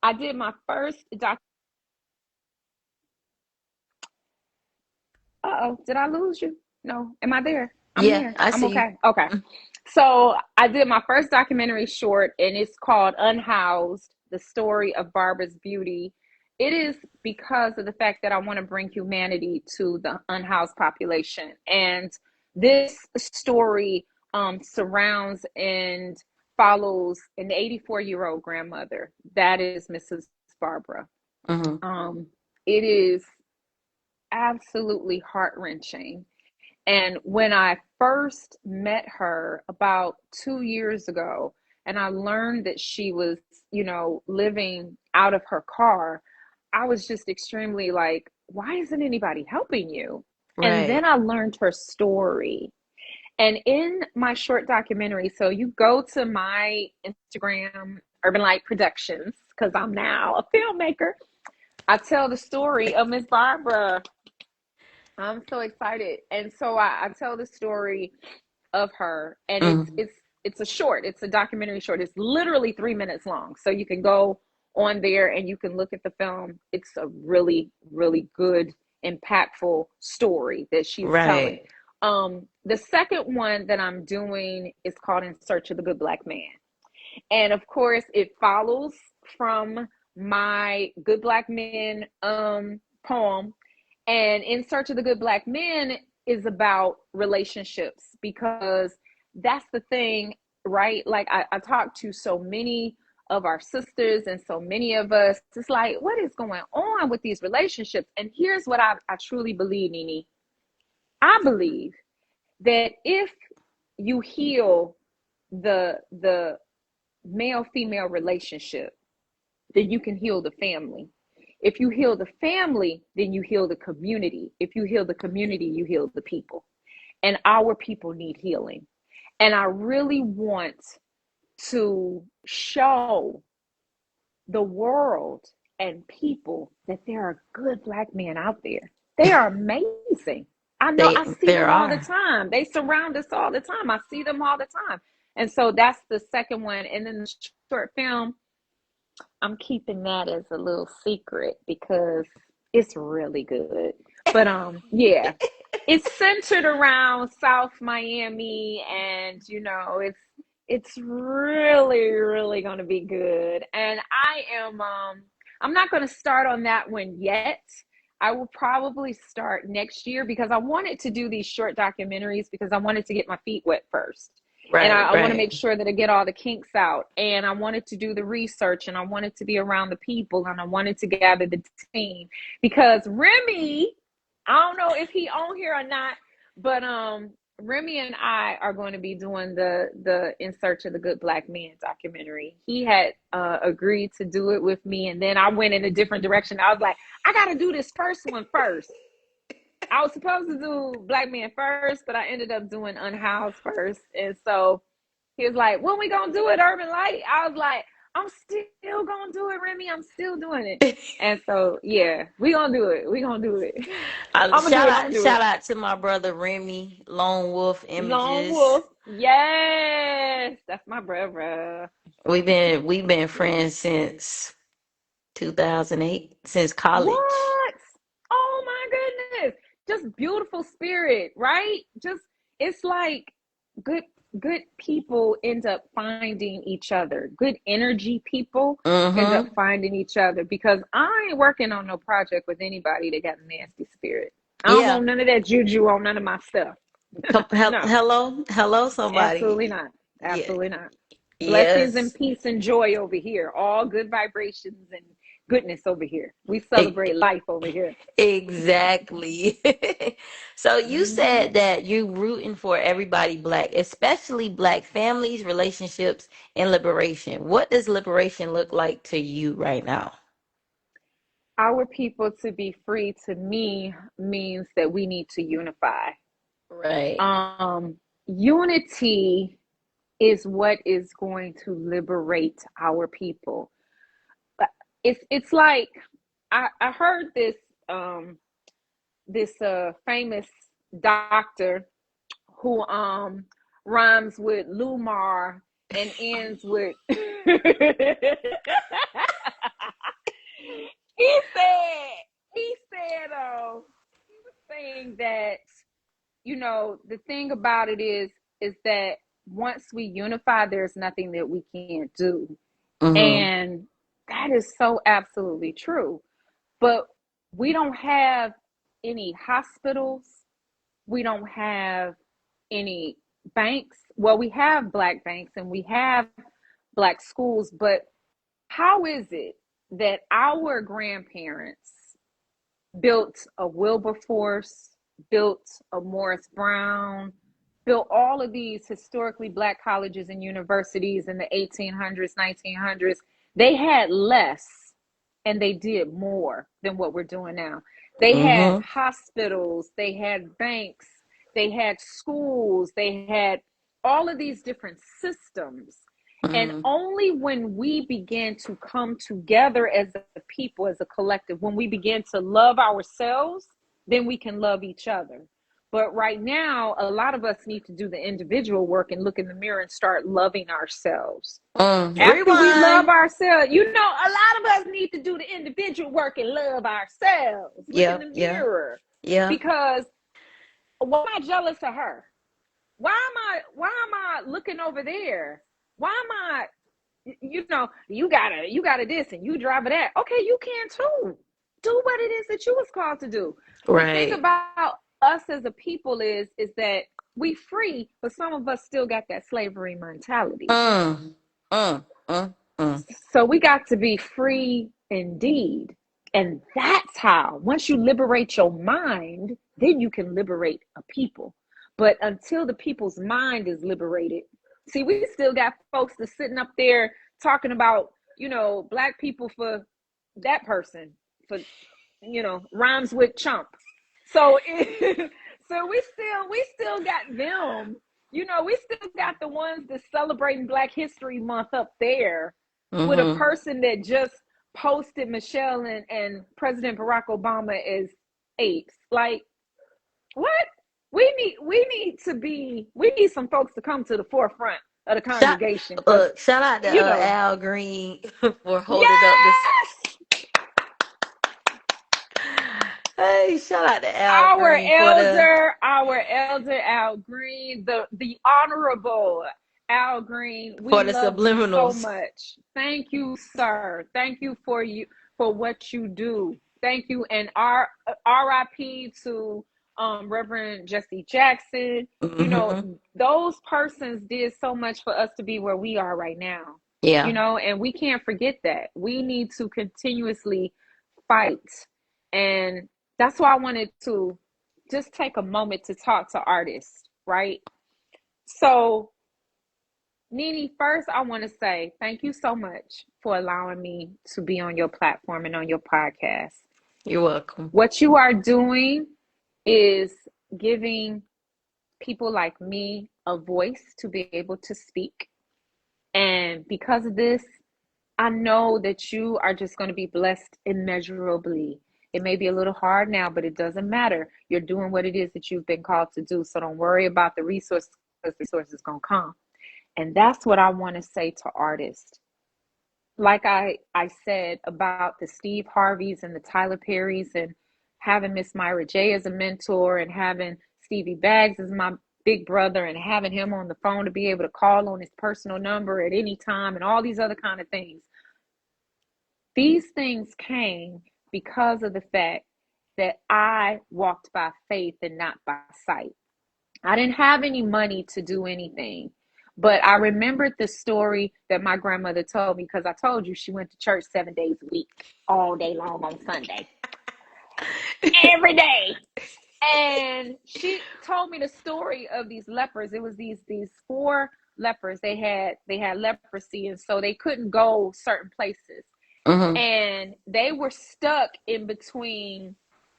I did my first doc. Uh-oh, did I lose you? No. Am I there? I'm Yeah, here. I I'm see you. okay. Okay. So I did my first documentary short, and it's called Unhoused, the story of Barbara's beauty. It is because of the fact that I want to bring humanity to the unhoused population. And this story surrounds and follows an 84-year-old grandmother. That is Mrs. Barbara. Mm-hmm. Um, it is absolutely heart-wrenching. And when I first met her about 2 years ago, and I learned that she was, living out of her car, I was just extremely like, why isn't anybody helping you? And then Right. I learned her story. And in my short documentary, so you go to my Instagram, Urban Light Productions, because I'm now a filmmaker. I tell the story of Miss Barbara. I'm so excited. And so I tell the story of her, and Mm. it's a short, it's a documentary short. It's literally 3 minutes long. So you can go on there and you can look at the film. It's a really, really good, impactful story that she's telling. Right. The second one that I'm doing is called In Search of the Good Black Man. And of course, it follows from my Good Black Men poem. And In Search of the Good Black Men is about relationships, because that's the thing, right? Like I talk to so many of our sisters and so many of us. It's like, what is going on with these relationships? And here's what I truly believe, Nini. I believe that if you heal the male female relationship, then you can heal the family. If you heal the family, then you heal the community. If you heal the community, you heal the people. And our people need healing. And I really want to show the world and people that there are good black men out there. They are amazing. I know, I see There them all the are. time. They surround us all the time. I see them all the time. And so that's the second one. And then the short film, I'm keeping that as a little secret because it's really good. But yeah, it's centered around South Miami, and it's really, really going to be good. And I'm not going to start on that one yet. I will probably start next year, because I wanted to do these short documentaries because I wanted to get my feet wet first. And Right. I want to Right. make sure that I get all the kinks out. And I wanted to do the research, and I wanted to be around the people, and I wanted to gather the team, because Remy, I don't know if he on here or not, but Remy and I are going to be doing the In Search of the Good Black Man documentary. He had agreed to do it with me, and then I went in a different direction. I was like, I got to do this first one first. I was supposed to do Black Men first, but I ended up doing Unhoused first. And so he was like, when we gonna do it, Urban Light? I was like, I'm still gonna do it, Remy. I'm still doing it. And so yeah, we gonna do it. We gonna do it. I'm gonna do Shout it. I'm out, gonna do shout it. out to my brother Remy, Lone Wolf Lone Images. Wolf. Yes. That's my brother. We've been friends since 2008, since college. What? Oh my goodness. Just beautiful spirit, right? Just it's like good good people end up finding each other. Good energy people end up Mm-hmm. finding each other, because I ain't working on no project with anybody that got a nasty spirit. I don't Yeah. want none of that juju on none of my stuff. No, Hello, absolutely somebody. not. Yeah. Absolutely not. Blessings and Yes. peace and joy over here. All good vibrations and goodness over here. We E- celebrate life over here. Exactly. So you Hmm. said that you rooting for everybody black, especially black families, relationships, and liberation. What does liberation look like to you right now? Our people to be free, to me, means that we need to unify. Right. Unity is what is going to liberate our people. It's like I heard this famous doctor who rhymes with Lumar and ends with he said he was saying that, the thing about it is that once we unify, there's nothing that we can't do. Mm-hmm. And that is so absolutely true. But we don't have any hospitals. We don't have any banks. Well, we have black banks and we have black schools, but how is it that our grandparents built a Wilberforce, built a Morris Brown, built all of these historically Black colleges and universities in the 1800s, 1900s. They had less and they did more than what we're doing now. They had Mm-hmm. hospitals, they had banks, they had schools, they had all of these different systems. And Mm-hmm. only when we begin to come together as a people, as a collective, when we begin to love ourselves, then we can love each other. But right now, a lot of us need to do the individual work and look in the mirror and start loving ourselves. After we love Rewind. ourselves, a lot of us need to do the individual work and love ourselves. Look in Yeah, the yeah, mirror. yeah. Because why am I jealous of her? Why am I looking over there? Why am I, you gotta this and you drive that. Okay, you can too. Do what it is that you was called to do. The thing Right. about us as a people is that we free, but some of us still got that slavery mentality. Mm, mm, mm, mm. So we got to be free indeed. And that's how, once you liberate your mind, then you can liberate a people. But until the people's mind is liberated, see, we still got folks that's sitting up there talking about, Black people for that person, for, rhymes with chump. So, so we still got them. We still got the ones that's celebrating Black History Month up there with a Mm-hmm. person that just posted Michelle and President Barack Obama as apes. Like, what? We need some folks to come to the forefront of the Shout, congregation because shout out to you know, Al Green for holding up this. yes, Hey, shout out to Al Green our elder Al Green, the honorable Al Green. We for the love you so subliminals. much. Thank you, sir. Thank you for what you do. Thank you, and R.I.P. to Reverend Jesse Jackson. Mm-hmm. Those persons did so much for us to be where we are right now. Yeah, And we can't forget that. We need to continuously fight. And that's why I wanted to just take a moment to talk to artists, right? So, Nini, first, I want to say thank you so much for allowing me to be on your platform and on your podcast. you're welcome. What you are doing is giving people like me a voice to be able to speak. And because of this, I know that you are just going to be blessed immeasurably. It may be a little hard now, but it doesn't matter. You're doing what it is that you've been called to do. So don't worry about the resources because the resources going to come. And that's what I want to say to artists. Like I said about the Steve Harveys and the Tyler Perrys and having Miss Myra J as a mentor and having Stevie Baggs as my big brother and having him on the phone to be able to call on his personal number at any time and all these other kind of things. These things came because of the fact that I walked by faith and not by sight. I didn't have any money to do anything, but I remembered the story that my grandmother told me because I told you she went to church 7 days a week, all day long on Sunday, every day. And she told me the story of these lepers. It was these four lepers. They had leprosy, and so they couldn't go certain places. Mm-hmm. And they were stuck in between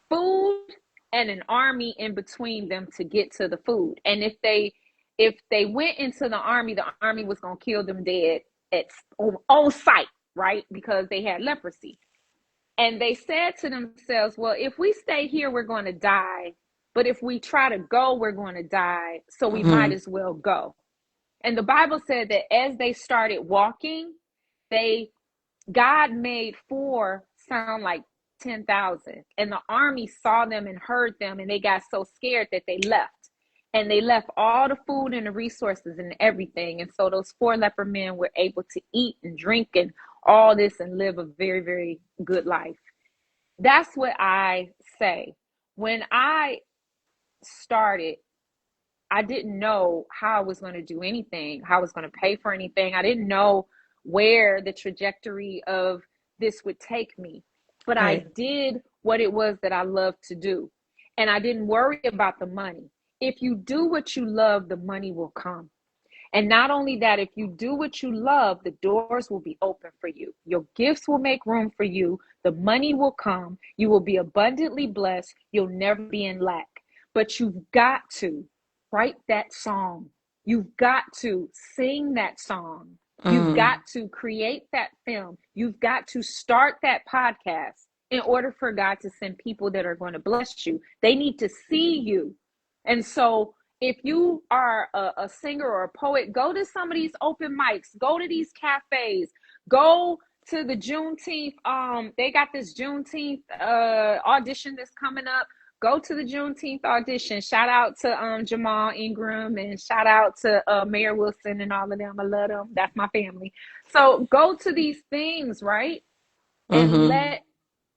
food and an army in between them to get to the food. And if they went into the army was going to kill them dead on sight, right? Because they had leprosy. And they said to themselves, well, if we stay here, we're going to die. But if we try to go, we're going to die. So we might Mm-hmm. as well go. And the Bible said that as they started walking, they God made four sound like 10,000. And the army saw them and heard them, and they got so scared that they left. And they left all the food and the resources and everything. And so those four leper men were able to eat and drink and all this and live a very, very good life. That's what I say. When I started, I didn't know how I was going to do anything, how I was going to pay for anything. I didn't know where the trajectory of this would take me. But I Right. did what it was that I loved to do. And I didn't worry about the money. If you do what you love, the money will come. And not only that, if you do what you love, the doors will be open for you. Your gifts will make room for you. The money will come. You will be abundantly blessed. You'll never be in lack. But you've got to write that song. You've got to sing that song. You've got to create that film. You've got to start that podcast in order for God to send people that are going to bless you. They need to see you. And so if you are a singer or a poet, go to some of these open mics, go to these cafes, go to the Juneteenth. They got this Juneteenth audition that's coming up. Go to the Juneteenth audition. Shout out to Jamal Ingram, and shout out to Mayor Wilson and all of them. I love them. That's my family. So go to these things, right? And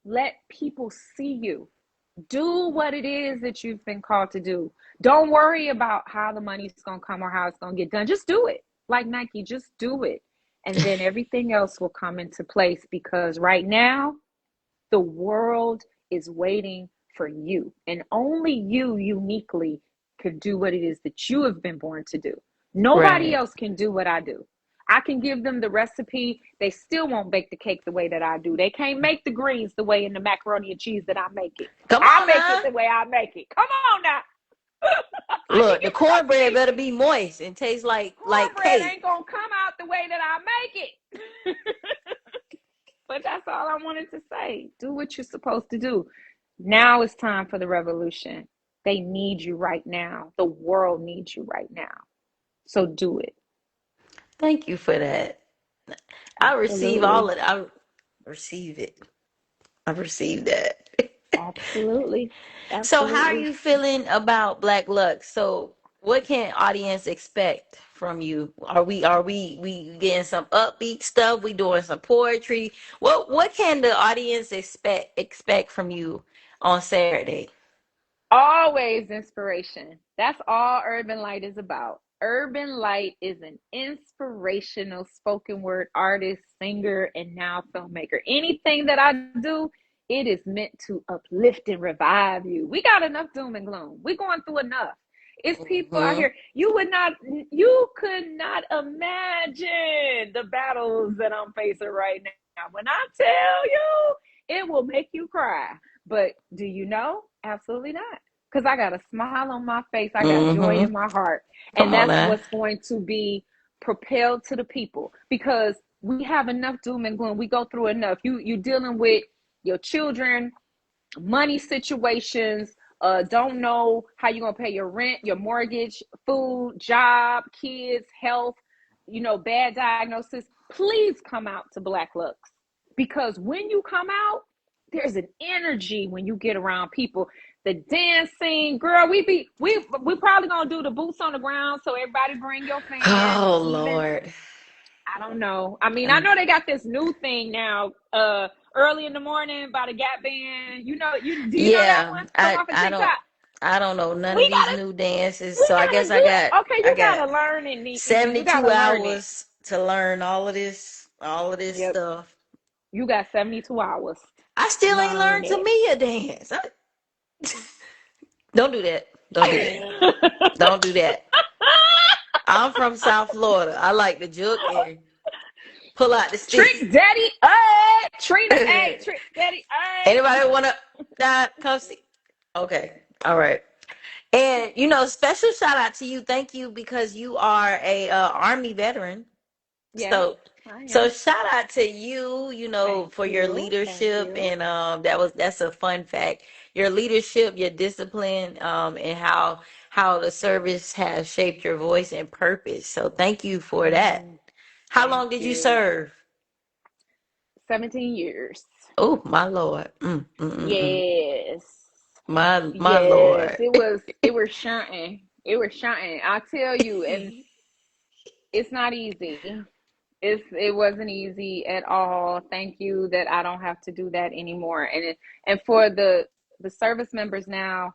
let people see you. Do what it is that you've been called to do. Don't worry about how the money's going to come or how it's going to get done. Just do it. Like Nike, just do it. And then everything else will come into place, because right now, the world is waiting for you. And only you uniquely could do what it is that you have been born to do. Nobody else can do what I do. I can give them the recipe. They still won't bake the cake the way that I do. They can't make the greens the way in the macaroni and cheese that I make it. I make it the way I make it. Come on now. Look, the cornbread better be moist and taste like cake. Cornbread ain't gonna come out the way that I make it. But that's all I wanted to say. Do what you're supposed to do. Now it's time for the revolution. They need you right now. The world needs you right now. So do it. Thank you for that. I receive all of it. I receive it. I received that. Absolutely. So how are Absolutely. you feeling about Black Lux? So what can audience expect from you? Are we getting some upbeat stuff? We doing some poetry? What can the audience expect from you on Saturday? Always inspiration. That's all Urban Light is about. Urban Light is an inspirational spoken word artist, singer, and now filmmaker. Anything that I do, it is meant to uplift and revive you. We got enough doom and gloom. We're going through enough. It's people out Hmm. here. You could not imagine the battles that I'm facing right now. When I tell you, it will make you cry. But do you know? Absolutely not. Because I got a smile on my face. I got joy Hmm. in my heart. Come And on that's now. what's going to be propelled to the people, because we have enough doom and gloom. We go through enough. You dealing with your children, money situations, don't know how you're going to pay your rent, your mortgage, food, job, kids, health, bad diagnosis. Please come out to Black Lux, because when you come out, there's an energy when you get around people. The dancing, girl, we probably gonna do the boots on the ground, so everybody bring your fans. Oh Even Lord. I don't know. I mean, I know they got this new thing now. Early in the morning by the Gap Band. Do you know that Yeah, one from I off of I don't TikTok? I don't know none of We these gotta new dances. we So I guess gotta do that. Okay, I you got gotta learn it, Nikki. You gotta 72 learn it. hours to learn all of this Yep, stuff. you got 72 hours. I still ain't Learn learned it. Tamia dance. Don't do that. Don't do that. Don't do that. I'm from South Florida. I like to juke and pull out the sticky. Trick Daddy, Trina, hey, Trick Daddy, Anybody wanna come see? Okay. All right. And special shout out to you. Thank you, because you are a Army veteran. Yes, So I so am. shout out to you, Thank for your you. Thank leadership, you. and that's a fun fact. Your leadership, your discipline, and how the service has shaped your voice and purpose. So thank you for that. How Thank long did you you. serve? 17 years. Oh my Lord. Mm. Yes. My Yes. Lord. It was shunting. It was shunting. I tell you, and it's not easy. It wasn't easy at all. Thank you that I don't have to do that anymore. And for the service members now,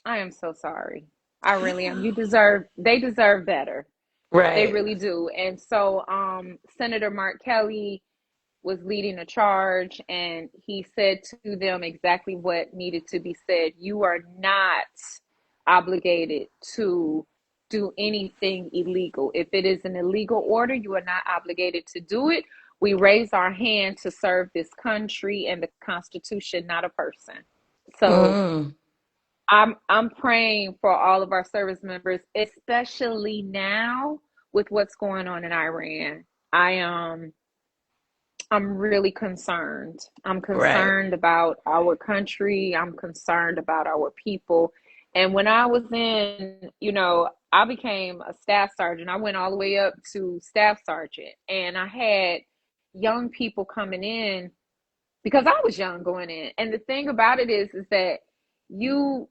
I am so sorry. I really am. They deserve better. They Right. really do. And so Senator Mark Kelly, was leading a charge, and he said to them exactly what needed to be said. You are not obligated to do anything illegal. If it is an illegal order, you are not obligated to do it. We raise our hand to serve this country and the Constitution, not a person. So Mm, I'm praying for all of our service members, especially now with what's going on in Iran. I I'm really concerned. I'm right. concerned about our country. I'm concerned about our people. And when I was in, I became a staff sergeant. I went all the way up to staff sergeant, and I had young people coming in because I was young going in. And the thing about it is that you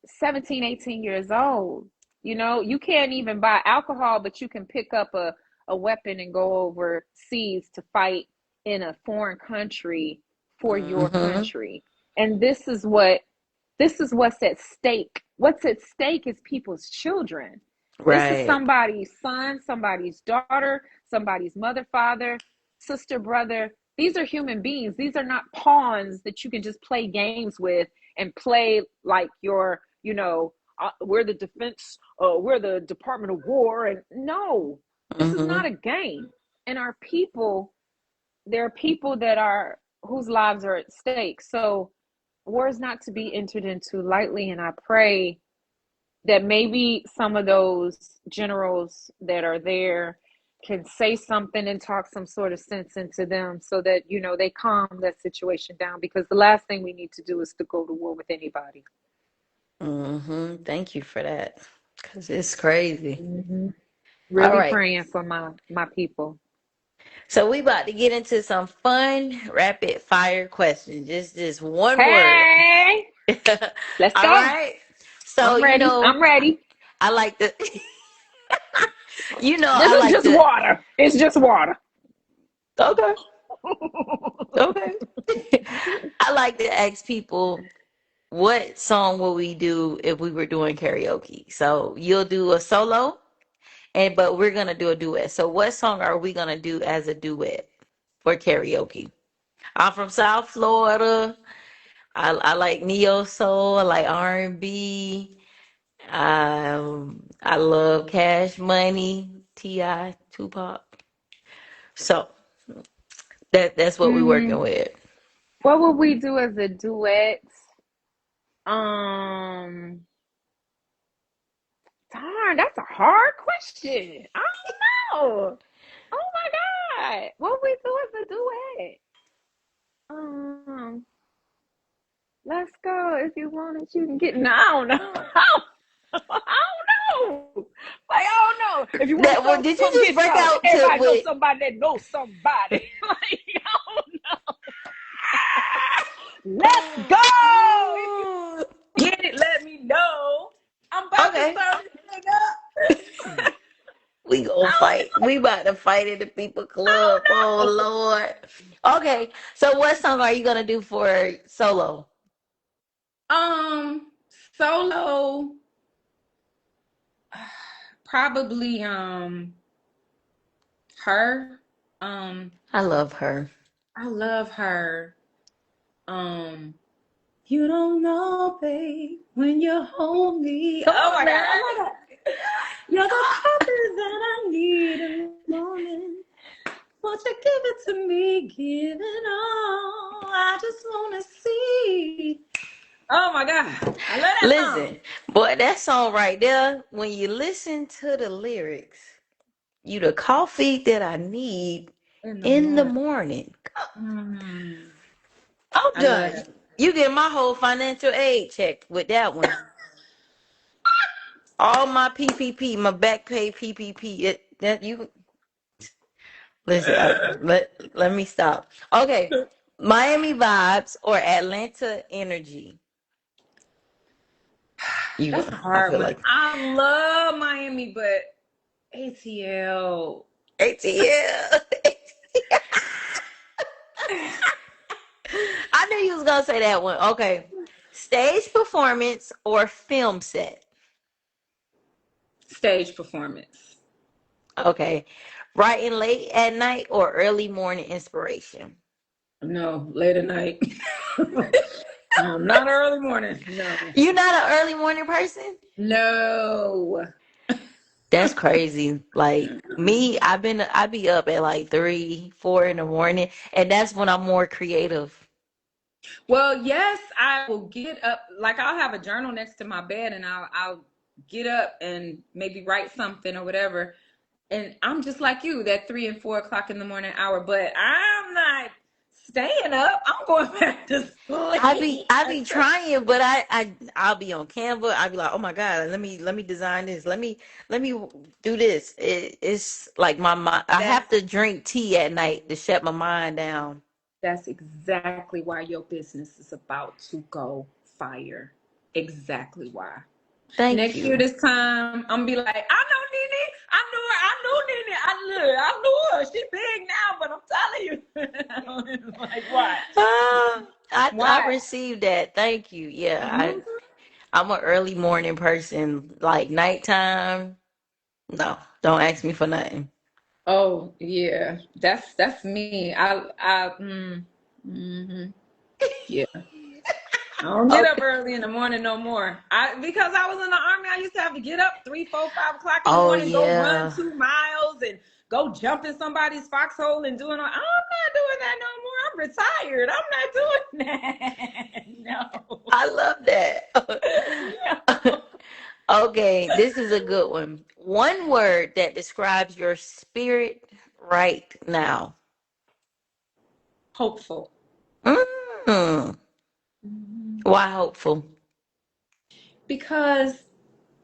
17, 18 years old, you can't even buy alcohol, but you can pick up a weapon and go overseas to fight in a foreign country for your Mm-hmm. country. And this is what's at stake. What's at stake is people's children. This is Right. somebody's son, somebody's daughter, somebody's mother, father, sister, brother. These are human beings. These are not pawns that you can just play games with and play like we're the defense, we're the Department of War. And no, this is Mm-hmm. not a game. And our people, there are people that are whose lives are at stake. So war is not to be entered into lightly. And I pray that maybe some of those generals that are there can say something and talk some sort of sense into them so that they calm that situation down, because the last thing we need to do is to go to war with anybody. Mm-hmm. Thank you for that. Because it's crazy. Hmm. All Really right. praying for my people. So we about to get into some fun rapid fire questions. Just one word. Hey, let's All go. right. So I'm ready. I'm I, ready. I like to This I is like just to water. It's just water. okay. Okay. I like to ask people what song will we do if we were doing karaoke? So you'll do a solo and but we're gonna do a duet. So what song are we gonna do as a duet for karaoke? I'm from South Florida. I like neo soul. I like R&B. I love Cash Money, Ti, Tupac. So that's what we're working Mm, with. what would we do as a duet? Um, Darn, that's a hard question. I don't know. Oh my God. What we do as a duet? Um, let's go. If you want it, you can get. No, I don't know. I don't know. Like, I don't know. If you want That well, some, did you come just get break some. out to Everybody knows with? somebody that knows somebody. Like, I don't know. Let's go. If you get it, let me know. I'm about to Okay, start this thing up. we gonna I fight. We about to fight in the people club. Oh don't know. Lord. Okay, so what song are you gonna do for solo? Um, Solo, probably her. Um, I love her. I love her. Um, you don't know, babe, when you hold me. Come Oh on my God, now. I love that. You're the coffee that I need in the morning. Won't you give it to me? Give it all. I just wanna see. Oh my God, I love that song. Listen, boy, that song right there. When you listen to the lyrics, you the coffee that I need In the in the morning. morning. Mm, I'm I love done. that. You get my whole financial aid check with that one. All my PPP, my back pay PPP. That you listen. Let me stop. Okay, Miami vibes or Atlanta energy. You, That's a I hard feel one. like I love Miami, but ATL. ATL. I knew you was gonna say that one. Okay, stage performance or film set. Stage performance. Okay. Writing late at night or early morning inspiration? No, late at night. Not early morning. No. You're not an early morning person? No. That's crazy. Like me, I be up at like 3, 4 in the morning, and that's when I'm more creative. Well, yes, I will get up. Like I'll have a journal next to my bed, and I'll get up and maybe write something or whatever. And I'm just like you, that 3 and 4 o'clock in the morning hour. But I'm not staying up. I'm going back to sleep. I be trying, but I'll be on Canva. I'll be like, oh my God, let me design this. Let me do this. It's like my mind. I have That's to drink tea at night to shut my mind down. that's exactly why your business is about to go fire. Exactly why. Thank Next year, you. this time, I'm gonna be like, I know Nene. I knew her. I knew Nene. I knew her. She big now, but I'm telling you. Like, watch. I Watch. received that. Thank you. Yeah, Mhm. I'm an early morning person. Like nighttime, no, don't ask me for nothing. Oh, yeah. That's me. Mhm. Yeah. I don't get up Okay. early in the morning no more. Because I was in the army, I used to have to get up 3, 4, 5 o'clock in the Oh morning, go run yeah. 2 miles and go jump in somebody's foxhole and doing all. I'm not doing that no more. I'm retired. I'm not doing that. I love that. No. Okay, this is a good one. One word that describes your spirit right now. Hopeful. Mm. Mhm. Why hopeful? Because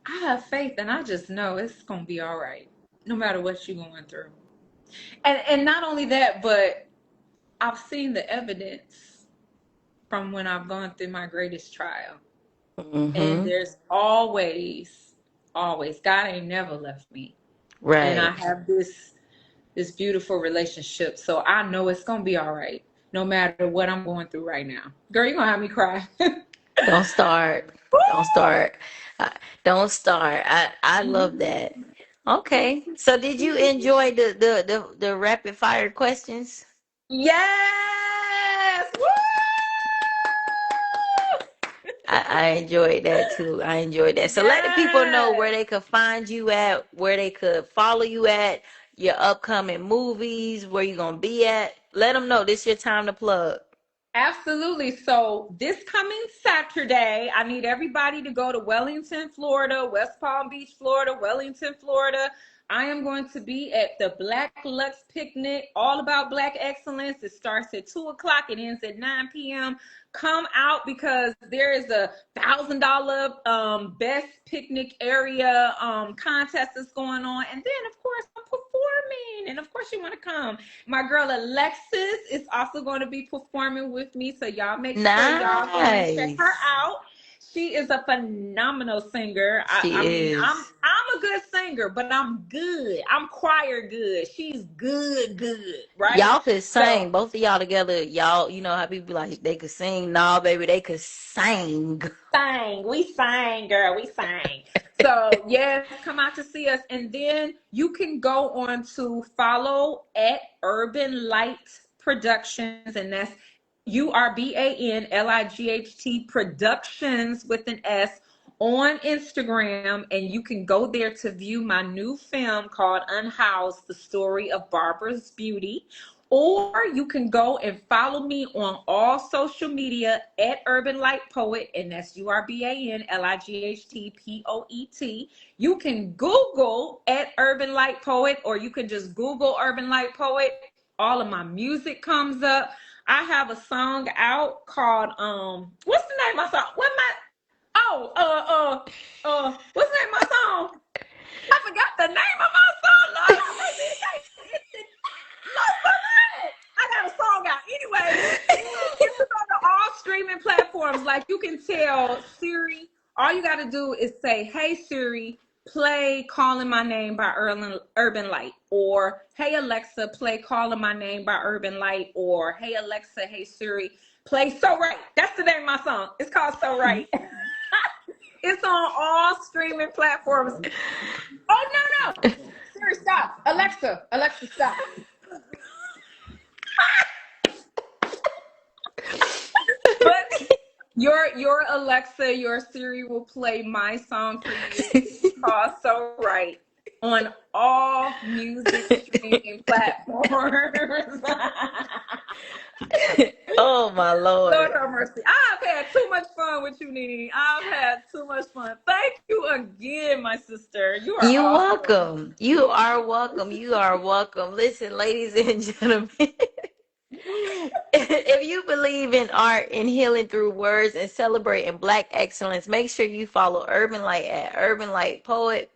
I have faith and I just know it's gonna be all right, no matter what you're going through. And not only that, but I've seen the evidence from when I've gone through my greatest trial. And Mm-hmm. there's always, God ain't never left me. And I Right. have this beautiful relationship. So I know it's gonna be all right, no matter what I'm going through right now. Girl, you're gonna have me cry. Don't start. Don't start. Uh, don't start. I love Woo! that. Okay. So did you enjoy the rapid fire questions? Yes! Woo! I enjoyed that too. I enjoyed that. So let the people know where Yes! they could find you at, where they could follow you at, your upcoming movies, where you gonna be at. Let them know this your time to plug. Absolutely. So this coming Saturday, I need everybody to go to Wellington, Florida, West Palm Beach, Florida, Wellington, Florida. I am going to be at the Black Luxe picnic, all about Black excellence. It starts at 2 o'clock. It ends at 9 p.m. Come out because there is $1,000 best picnic area contest that's going on. And then of course I'm performing. And of course you want to come. My girl Alexis is also going to be performing with me, so y'all make sure y'all go and check her Nice. out. She is a phenomenal singer. I She mean, is. I'm a good singer, but I'm good. I'm choir good. She's good, right? Y'all could So sing, both of y'all together. Y'all, you know how people like they could sing. Nah, baby, they could sing. we sang, girl, we sang. So yes, come out to see us, and then you can go on to follow at Urban Light Productions, and that's URBANLIGHT Productions with an S on Instagram, and you can go there to view my new film called Unhoused: The Story of Barbara's Beauty. Or you can go and follow me on all social media at Urban Light Poet, and that's URBANLIGHTPOET. You can Google at Urban Light Poet, or you can just Google Urban Light Poet. All of my music comes up. I have a song out called what's the name of my song? What my oh what's the name of my song? I forgot the name of my song. Lord have mercy. Lord, I got a song out. Anyways, it's on all streaming platforms. Like you can tell Siri, all you got to do is say, "Hey Siri, play Calling My Name by Urban Light," or "Hey Alexa, play Calling My Name by Urban Light," or "Hey Alexa, hey Siri, play So Right." That's the name of my song. It's called So Right. It's on all streaming platforms. Oh no, no. Siri, stop. Alexa, stop. But your Alexa, your Siri will play my song for you, which is called "So Right" on all music streaming platforms. Oh my Lord Lord. have mercy. I've had too much fun with you, Nene. I've had too much fun. Thank you again, my sister. You are You awesome. welcome. You are welcome. You are welcome. Listen, ladies and gentlemen, if you believe in art and healing through words and celebrating Black excellence, make sure you follow Urban Light at Urban Light Poet.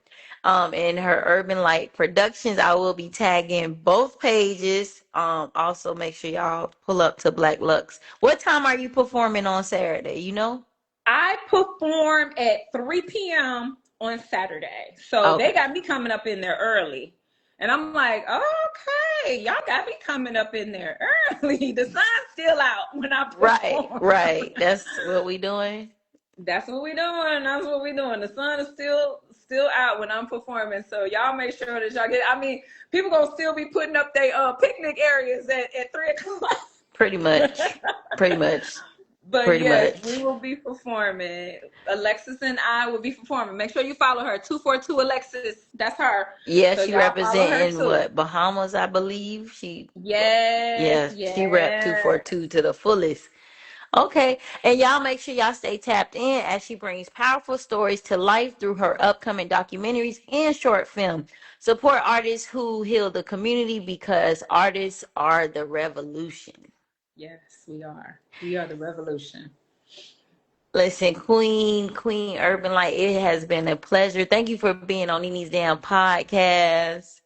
In her Urban Light Productions, I will be tagging both pages. Also make sure y'all pull up to Black Luxe. What time are you performing on Saturday? You know? I perform at 3 p.m. on Saturday. So they Okay. got me coming up in there early. And I'm like, okay, y'all got me coming up in there early. The sun's still out when I Right, perform. right. That's what we doing. That's what we doing. That's what we doing. The sun is still out when I'm performing. So y'all make sure that y'all get. I mean, people gonna still be putting up their picnic areas at 3 o'clock. Pretty much. Pretty much. But Pretty yes, we much. will be performing. Alexis and I will be performing. Make sure you follow her. 242 Alexis. That's her. Yeah, So she y'all follow her representing too. what, Bahamas, I believe. Yes, Yeah, she rep yes. 242 to the fullest. Okay. And y'all make sure y'all stay tapped in as she brings powerful stories to life through her upcoming documentaries and short film. Support artists who heal the community because artists are the revolution. Yes, we are. We are the revolution. Listen, Queen Urban Light, it has been a pleasure. Thank you for being on Nini's Damn Podcast.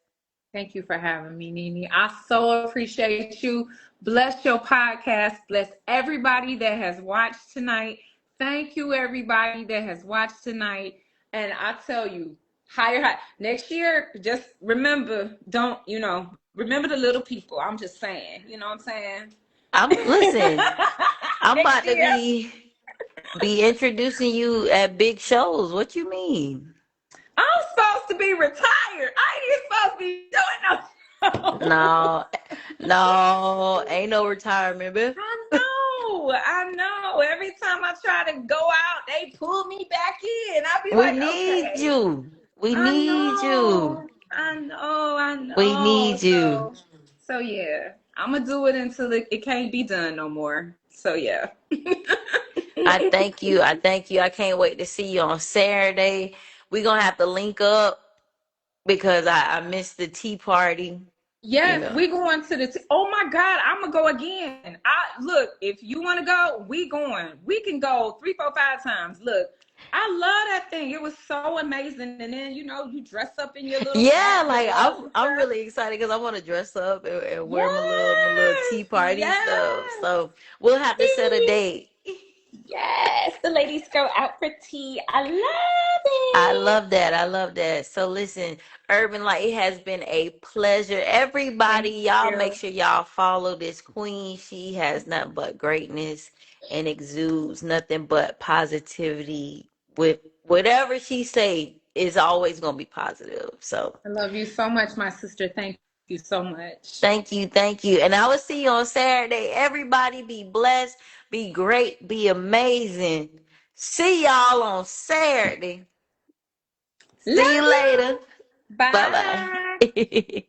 Thank you for having me, Nini. I so appreciate you. Bless your podcast. Bless everybody that has watched tonight. Thank you, everybody that has watched tonight. And I tell you, higher high. Next year, just remember, remember the little people. I'm just saying, you know what I'm saying? Listen, I'm Next about to year, be introducing you at big shows. What you mean? I'm supposed to be retired. I ain't even supposed to be doing no show. No, no, ain't no retirement, bitch. I know. Every time I try to go out, they pull me back in. I be We like, need okay, you. We I need you. know, I know, I We know. need you. So yeah, I'm gonna do it until it can't be done no more. So yeah. I thank you. I thank you. I can't wait to see you on Saturday. We gonna have to link up because I missed the tea party. You Yes, know. we going to oh my God, I'm gonna go again. I look, if you want to go, we going. We can go 3, 4, 5 times. Look, I love that thing. It was so amazing. And then you dress up in your little Yeah, hat, your like gloves I'm and I'm stuff. really excited because I want to dress up and wear my little Yes, tea party stuff. yes, So we'll have to set a tea. date. Yes, the ladies go out for tea. I love I it. love that. I love that. So listen, Urban Light, it has been a pleasure. Everybody, Thank y'all make you. sure y'all follow this queen. She has nothing but greatness and exudes nothing but positivity. With whatever she say is always gonna be positive. So I love you so much, my sister. Thank you so much. thank you, thank you. And I will see you on Saturday. Everybody be blessed, be great, be amazing. See y'all on Saturday. See Love you you. later. Bye Bye. bye.